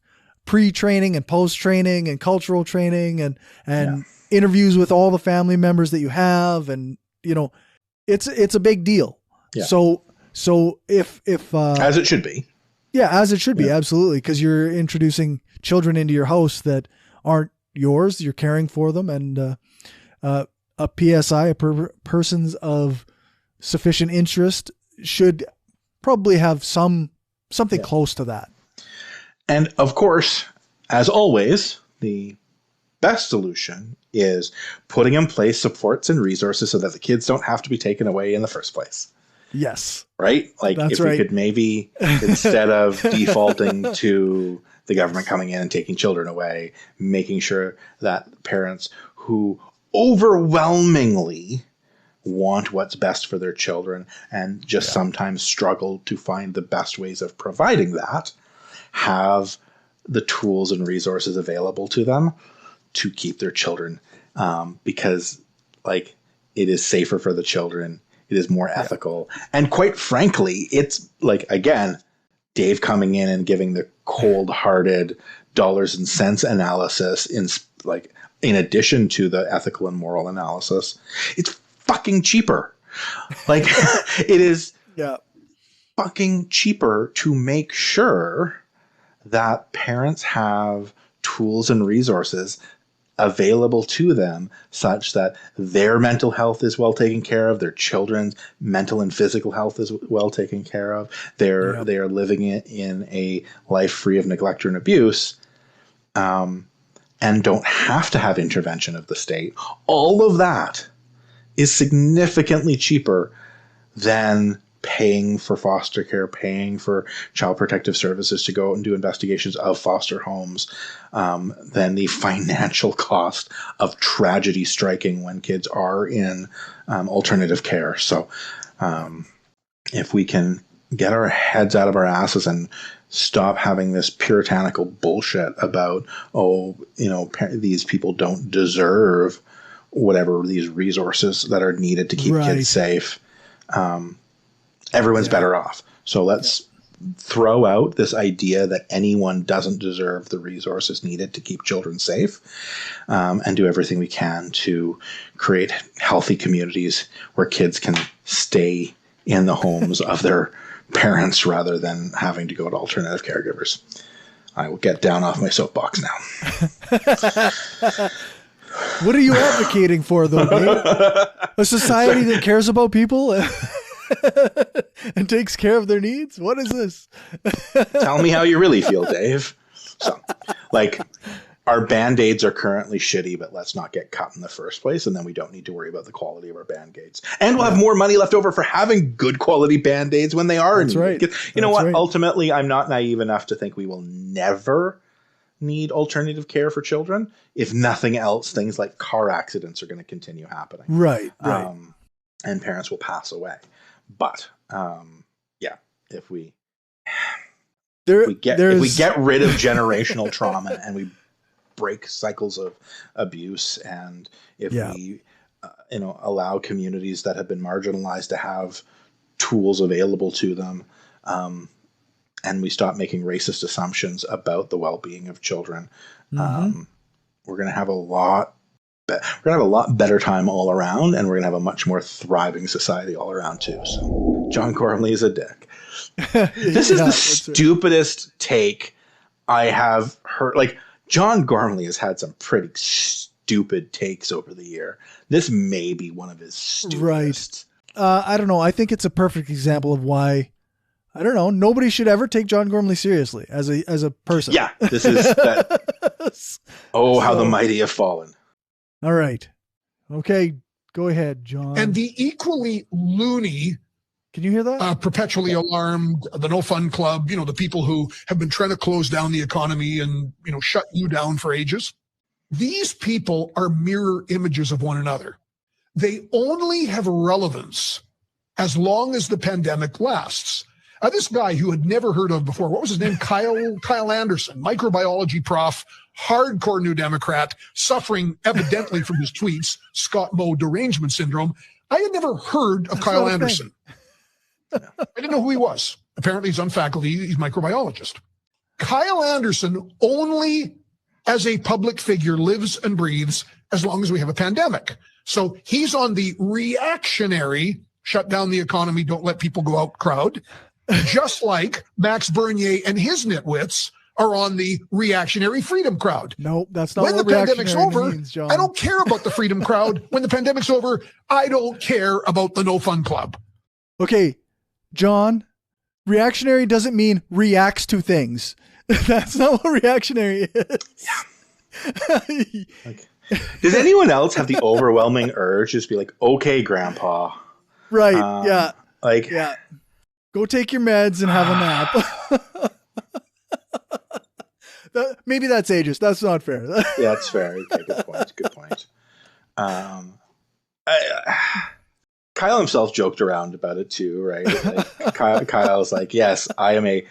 pre-training and post-training and cultural training and interviews with all the family members that you have, and it's a big deal. Yeah. So if as it should be. Yeah, as it should be, absolutely, because you're introducing children into your house that aren't yours. You're caring for them, and a PSI, persons of sufficient interest, should probably have something close to that. And of course, as always, the best solution is putting in place supports and resources so that the kids don't have to be taken away in the first place. Yes. Right? Like, if we could maybe, instead of defaulting to the government coming in and taking children away, making sure that parents who overwhelmingly want what's best for their children and just sometimes struggle to find the best ways of providing that, have the tools and resources available to them to keep their children, because like, it is safer for the children. It is more ethical. And quite frankly, it's like, again, Dave coming in and giving the cold-hearted dollars and cents analysis in addition to the ethical and moral analysis. It's fucking cheaper. Like, it is fucking cheaper to make sure that parents have tools and resources available to them such that their mental health is well taken care of, their children's mental and physical health is well taken care of, they are living in a life free of neglect and abuse, and don't have to have intervention of the state. All of that is significantly cheaper than paying for foster care, paying for child protective services to go out and do investigations of foster homes, than the financial cost of tragedy striking when kids are in alternative care. So if we can get our heads out of our asses and stop having this puritanical bullshit about, these people don't deserve whatever these resources that are needed to keep kids safe, everyone's better off. So let's throw out this idea that anyone doesn't deserve the resources needed to keep children safe, and do everything we can to create healthy communities where kids can stay in the homes of their parents rather than having to go to alternative caregivers. I will get down off my soapbox now. What are you advocating for, though, Dave? A society that cares about people and takes care of their needs? What is this? Tell me how you really feel, Dave. So, like, our Band-Aids are currently shitty, but let's not get cut in the first place, and then we don't need to worry about the quality of our Band-Aids. And we'll have more money left over for having good quality Band-Aids when they are needed. Right. You know what? Right. Ultimately, I'm not naive enough to think we will never need alternative care for children. If nothing else, things like car accidents are going to continue happening. Right. And parents will pass away. But if we get rid of generational trauma and we break cycles of abuse, and if we allow communities that have been marginalized to have tools available to them, and we stop making racist assumptions about the well-being of children, we're we're going to have a lot better time all around, and we're going to have a much more thriving society all around too. So John Gormley is a dick. This is the stupidest take I have heard. Like, John Gormley has had some pretty stupid takes over the year. This may be one of his stupidest. Right. I don't know. I think it's a perfect example of why, I don't know, nobody should ever take John Gormley seriously as a person. Yeah, this is that. How the mighty have fallen. All right. Okay, go ahead, John. And the equally loony, can you hear that? Perpetually alarmed, the No Fun Club, the people who have been trying to close down the economy and, shut you down for ages. These people are mirror images of one another. They only have relevance as long as the pandemic lasts. This guy who had never heard of before, what was his name? Kyle Anderson, microbiology prof, hardcore New Democrat, suffering evidently from his tweets, Scott Moe derangement syndrome. I had never heard of Kyle Anderson. I didn't know who he was. Apparently he's on faculty. He's a microbiologist. Kyle Anderson only as a public figure lives and breathes as long as we have a pandemic. So he's on the reactionary, shut down the economy, don't let people go out crowd, just like Max Bernier and his nitwits are on the reactionary freedom crowd. No, that's not when what the pandemic's over. Means, John. I don't care about the freedom crowd. When the pandemic's over, I don't care about the No Fun Club. Okay, John, reactionary doesn't mean reacts to things. That's not what reactionary is. Yeah. Does anyone else have the overwhelming urge to just be like, okay, Grandpa? Right. Yeah. Yeah. Go take your meds and have a nap. Maybe that's ageist. That's not fair. Yeah, that's fair. Okay, good point. Kyle himself joked around about it too, right? Like, Kyle's like, yes, I am the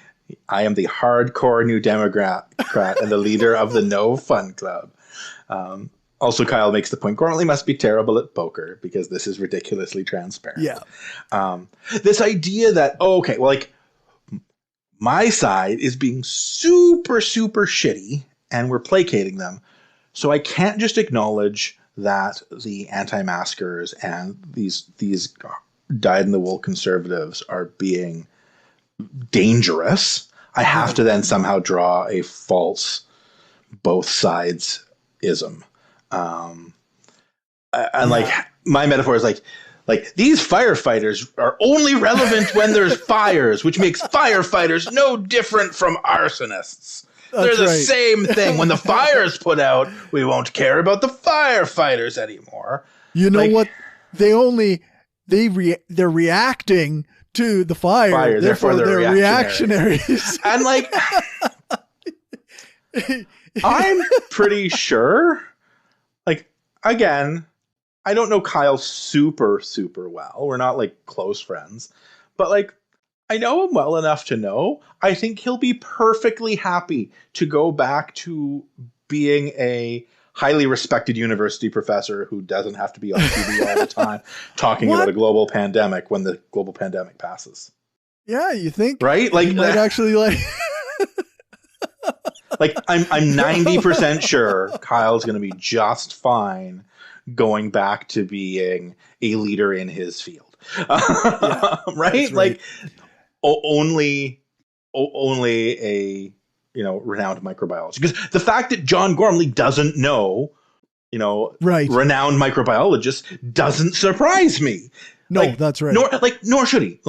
hardcore New Democrat and the leader of the No Fun Club. Also, Kyle makes the point, Gormley must be terrible at poker because this is ridiculously transparent. Yeah. This idea that, my side is being super, super shitty and we're placating them. So I can't just acknowledge that the anti-maskers and these dyed-in-the-wool conservatives are being dangerous. I have to then somehow draw a false both sides-ism. My metaphor is like these firefighters are only relevant when there's fires, which makes firefighters no different from arsonists. They're the same thing. When the fire's put out, we won't care about the firefighters anymore. You know what? They're reacting to the fire. Therefore they're reactionaries. And I'm pretty sure, again, I don't know Kyle super, super well. We're not close friends, but I know him well enough to know I think he'll be perfectly happy to go back to being a highly respected university professor who doesn't have to be on TV all the time talking about a global pandemic when the global pandemic passes. Yeah, you think? Right? You might actually I'm 90% sure Kyle's going to be just fine going back to being a leader in his field. Right? Only a renowned microbiologist. Because the fact that John Gormley doesn't know, renowned microbiologist doesn't surprise me. No, that's right. Nor should he.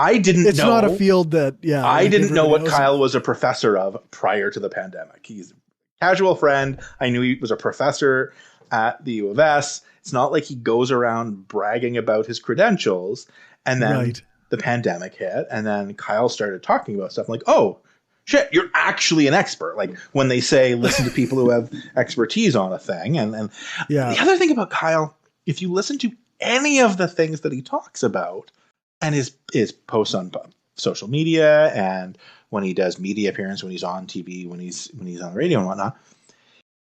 I didn't know. It's not a field that, I didn't know what Kyle was a professor of prior to the pandemic. He's a casual friend. I knew he was a professor at the U of S. It's not like he goes around bragging about his credentials. And then the pandemic hit. And then Kyle started talking about stuff. I'm like, oh, shit, you're actually an expert. When they say, listen to people who have expertise on a thing. And the other thing about Kyle, if you listen to any of the things that he talks about and his posts on social media and when he does media appearance, when he's on TV, when he's on the radio and whatnot,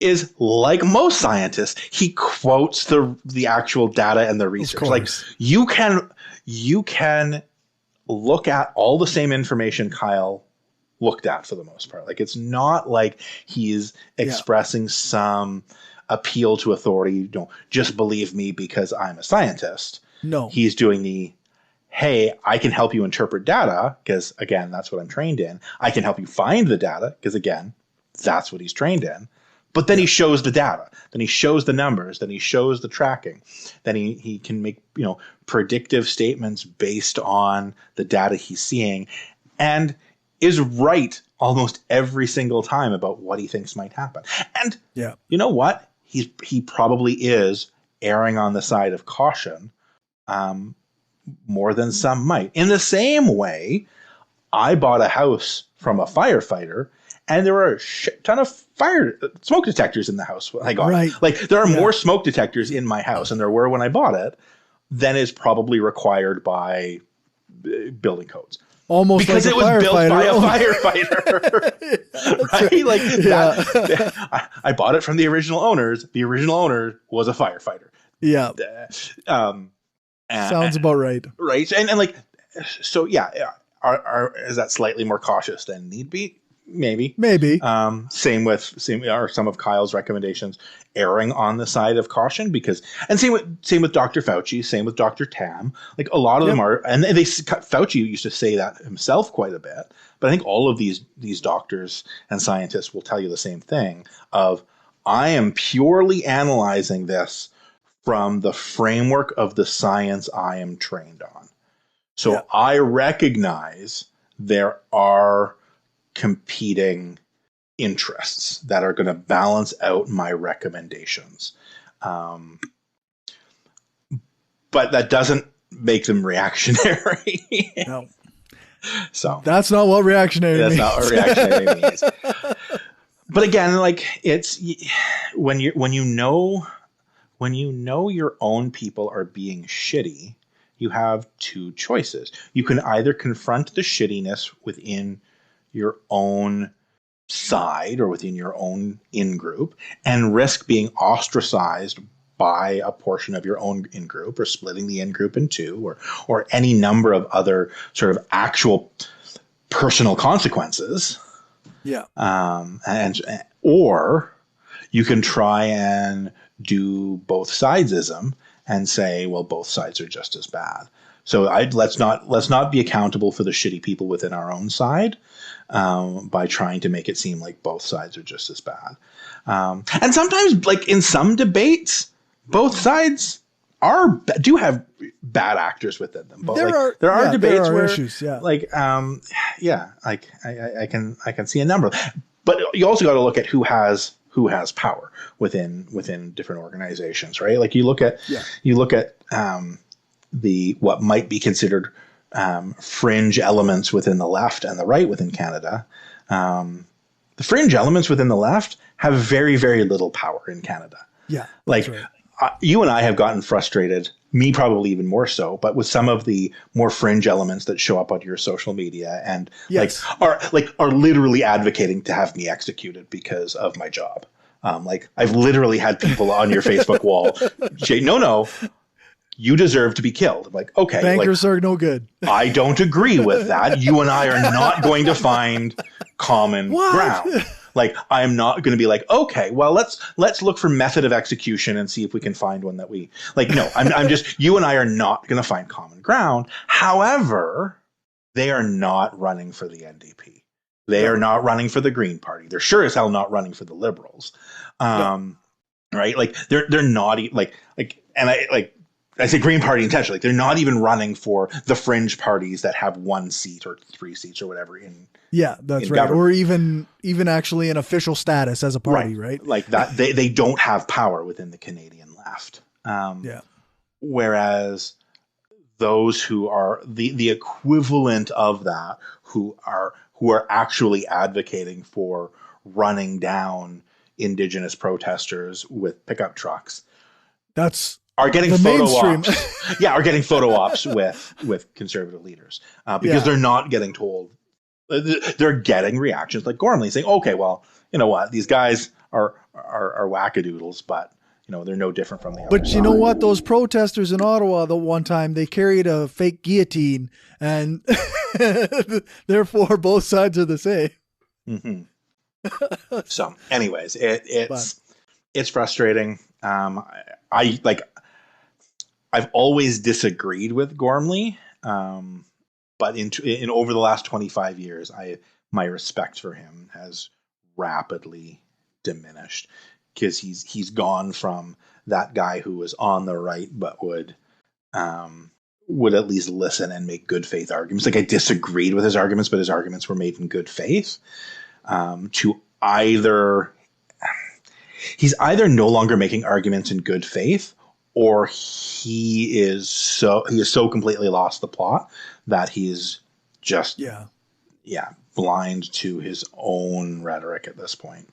is like most scientists, he quotes the actual data and the research. You can look at all the same information Kyle looked at for the most part. Like, it's not like he's expressing some appeal to authority. Don't just believe me because I'm a scientist. No. He's doing the, hey, I can help you interpret data because, again, that's what I'm trained in. I can help you find the data because, again, that's what he's trained in. But then he shows the data. Then he shows the numbers. Then he shows the tracking. Then he can make, predictive statements based on the data he's seeing, and is right almost every single time about what he thinks might happen. And you know what? He probably is erring on the side of caution more than some might. In the same way, I bought a house from a firefighter, and there were a shit ton of smoke detectors in the house when I got it. Like, there are more smoke detectors in my house than there were when I bought it than is probably required by building codes. Almost because like it was built by a firefighter. Right? Like, that, I bought it from the original owners. The original owner was a firefighter. Yeah. Sounds about right. Right. And like, so is that slightly more cautious than need be? Maybe. Same with some of Kyle's recommendations erring on the side of caution, because, and same with Dr. Fauci, same with Dr. Tam. Like, a lot of them are, and Fauci used to say that himself quite a bit, but I think all of these doctors and scientists will tell you the same thing of, I am purely analyzing this from the framework of the science I am trained on. So I recognize there are competing interests that are going to balance out my recommendations. But that doesn't make them reactionary. No. So that's not what reactionary means. That's not what reactionary means. But again, like, it's when you know your own people are being shitty, you have two choices. You can either confront the shittiness within your own side or within your own in-group and risk being ostracized by a portion of your own in-group, or splitting the in-group in two, or any number of other sort of actual personal consequences. Yeah. Or you can try and do both sidesism and say, well, both sides are just as bad. So let's not be accountable for the shitty people within our own side by trying to make it seem like both sides are just as bad. And sometimes, like, in some debates, both sides do have bad actors within them. But there are debates where issues, I can see a number. But you also got to look at who has power within different organizations, right? Like, you look at what might be considered fringe elements within the left and the right within Canada. The fringe elements within the left have very, very little power in Canada. Yeah, like, right. You and I have gotten frustrated, me probably even more so, but with some of the more fringe elements that show up on your social media and are literally advocating to have me executed because of my job. Like, I've literally had people on your Facebook wall say, no, you deserve to be killed. I'm like, okay. Bankers are no good. I don't agree with that. You and I are not going to find common ground. Like, I'm not going to be like, okay, well, let's look for method of execution and see if we can find one that we like. No, I'm just, you and I are not going to find common ground. However, they are not running for the NDP. They are not running for the Green Party. They're sure as hell not running for the Liberals. Right? Like, they're not and I say Green Party intentionally. Like, they're not even running for the fringe parties that have 1 seat or 3 seats or whatever in. Yeah, that's right. Government. Or even actually an official status as a party, right? Like that, they don't have power within the Canadian left. Whereas those who are the equivalent of that, who are actually advocating for running down Indigenous protesters with pickup trucks, are getting photo ops. Are getting photo ops with conservative leaders because they're not getting told. They're getting reactions like Gormley saying, "Okay, well, you know what? These guys are wackadoodles, but they're no different from the other But side. you know what? Those protesters in Ottawa, the one time, they carried a fake guillotine, and therefore both sides are the same. Mm-hmm. So, anyways, it's frustrating. I've always disagreed with Gormley, but in over the last 25 years, my respect for him has rapidly diminished, because he's gone from that guy who was on the right but would at least listen and make good faith arguments. Like, I disagreed with his arguments, but his arguments were made in good faith. To he's either no longer making arguments in good faith, or he is so completely lost the plot that he's just blind to his own rhetoric at this point.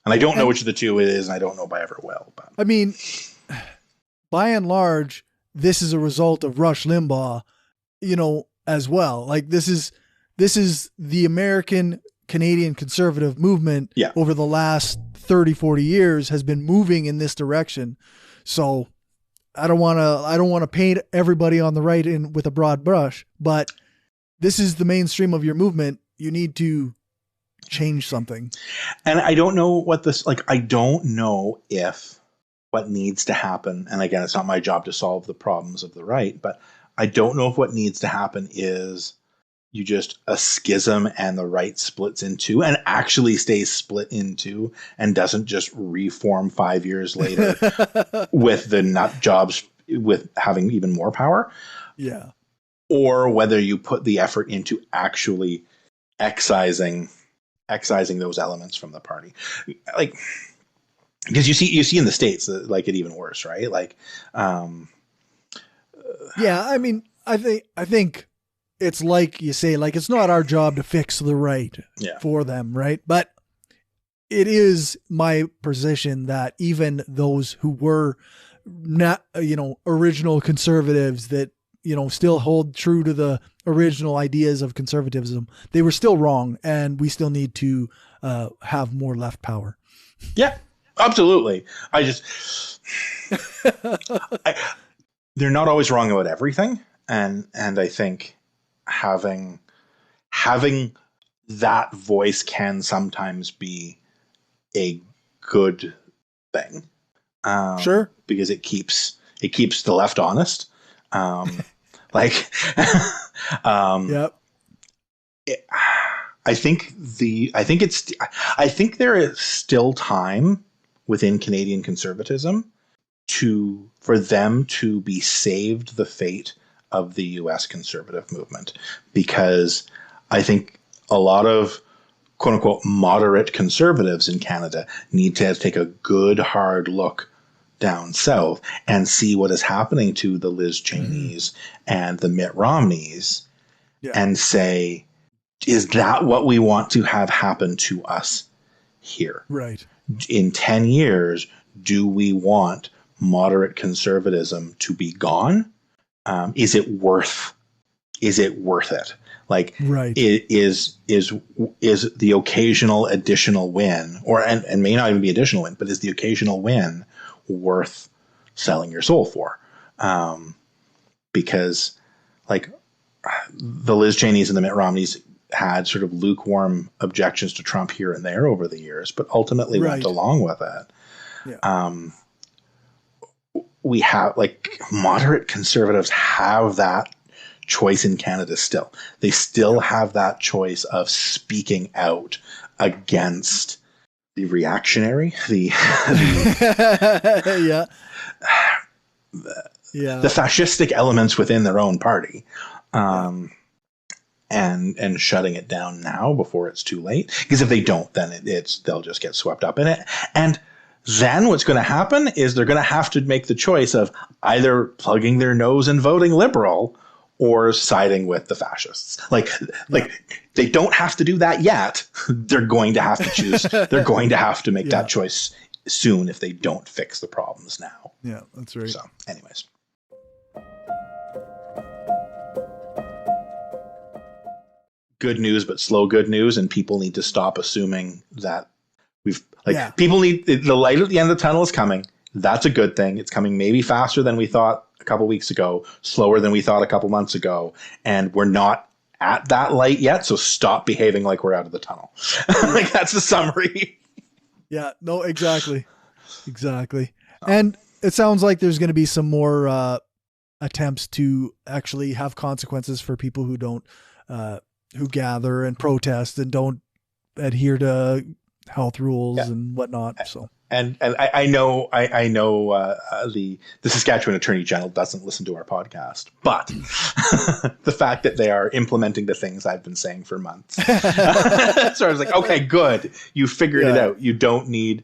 And I don't know which of the two it is, and I don't know if I ever will. But I mean, by and large, this is a result of Rush Limbaugh, as well. Like, this is the Canadian conservative movement over the last 30, 40 years has been moving in this direction. So I don't want to paint everybody on the right with a broad brush, but this is the mainstream of your movement. You need to change something. And I don't know I don't know if what needs to happen, and again, it's not my job to solve the problems of the right, but I don't know if what needs to happen is you just a schism and the right splits in two and actually stays split in two and doesn't just reform 5 years later with the nut jobs with having even more power. Yeah. Or whether you put the effort into actually excising those elements from the party. Like, because you see in the States, like, it even worse, right? Like, yeah, I mean, I think it's like you say, like, it's not our job to fix the right for them, right? But it is my position that even those who were not, original conservatives that, still hold true to the original ideas of conservatism, they were still wrong, and we still need to have more left power. Yeah, absolutely. They're not always wrong about everything, and I think having that voice can sometimes be a good thing. Sure, because it keeps the left honest. Yep. I think there is still time within Canadian conservatism for them to be saved the fate of the U.S. conservative movement, because I think a lot of quote unquote moderate conservatives in Canada need to take a good hard look down south and see what is happening to the Liz Cheneys and the Mitt Romneys and say, is that what we want to have happen to us here? Right. In 10 years, do we want moderate conservatism to be gone? Is it worth it? Like, right. Is the occasional additional win, and may not even be additional win, but is the occasional win worth selling your soul for? Because, like, the Liz Cheneys and the Mitt Romneys had sort of lukewarm objections to Trump here and there over the years, but ultimately went along with it. Yeah. We have, like, moderate conservatives have that choice in Canada still. They still have that choice of speaking out against the reactionary, the fascistic elements within their own party, and shutting it down now before it's too late. Because if they don't, then they'll just get swept up in it. And then what's going to happen is they're going to have to make the choice of either plugging their nose and voting Liberal or siding with the fascists. Like they don't have to do that yet. They're going to have to choose. They're going to have to make that choice soon if they don't fix the problems now. Yeah, that's right. So, anyways. Good news, but slow good news, and people need to stop assuming that people need, the light at the end of the tunnel is coming. That's a good thing. It's coming maybe faster than we thought a couple weeks ago, slower than we thought a couple months ago, and we're not at that light yet. So stop behaving like we're out of the tunnel. Like, that's the summary. Yeah, no, exactly. And it sounds like there's going to be some more attempts to actually have consequences for people who don't, who gather and protest and don't adhere to health rules and whatnot. So. And I know the Saskatchewan Attorney General doesn't listen to our podcast, but the fact that they are implementing the things I've been saying for months. So I was like, okay, good. You figured it out. You don't need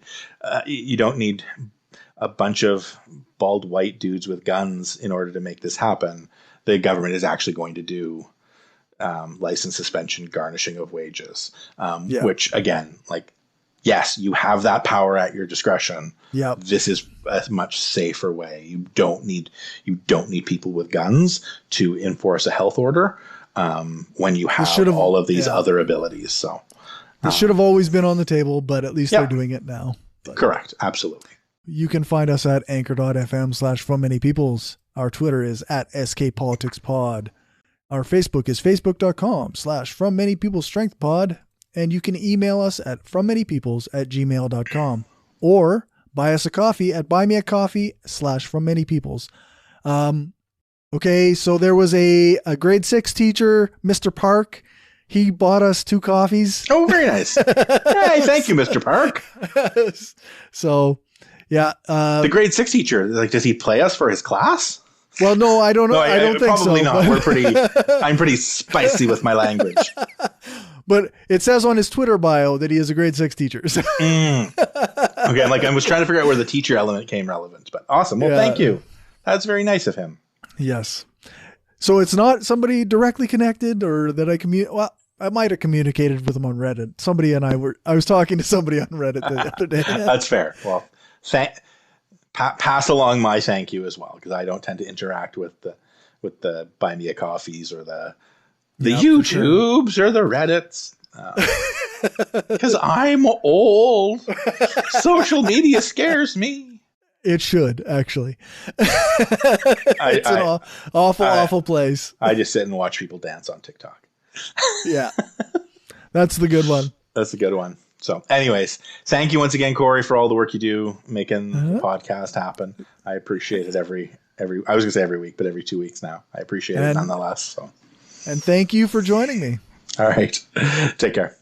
a bunch of bald white dudes with guns in order to make this happen. The government is actually going to do license suspension, garnishing of wages, which again, like, yes, you have that power at your discretion. Yeah. This is a much safer way. You don't need people with guns to enforce a health order when you have all of these other abilities. So this should have always been on the table, but at least they're doing it now. But correct. Absolutely. You can find us at anchor.fm/frommanypeoples. Our Twitter is at skpoliticspod. Our Facebook is facebook.com/frommanypeoplesstrengthpod. And you can email us at frommanypeoples@gmail.com or buy us a coffee at buymeacoffee/frommanypeoples. Okay, so there was a grade 6 teacher, Mr. Park. He bought us 2 coffees. Oh, very nice. Hey, thank you, Mr. Park. So, yeah. The grade 6 teacher, like, does he play us for his class? Well, no, I don't know. I don't think probably so. Probably not. I'm pretty spicy with my language. But it says on his Twitter bio that he is a grade 6 teacher. Okay, I was trying to figure out where the teacher element came relevant, but awesome. Well, thank you. That's very nice of him. Yes. So it's not somebody directly connected or that I might have communicated with him on Reddit. I was talking to somebody on Reddit the other day. That's fair. Well, pass along my thank you as well, because I don't tend to interact with the buy me a coffees or the YouTubes or the Reddits, because I'm old. Social media scares me. It should, actually. It's an awful place. I just sit and watch people dance on TikTok. Yeah, that's the good one. That's a good one. So anyways, thank you once again, Cory, for all the work you do making the podcast happen. I appreciate it every I was going to say every week, but every 2 weeks now. I appreciate it nonetheless. So. And thank you for joining me. All right. Take care.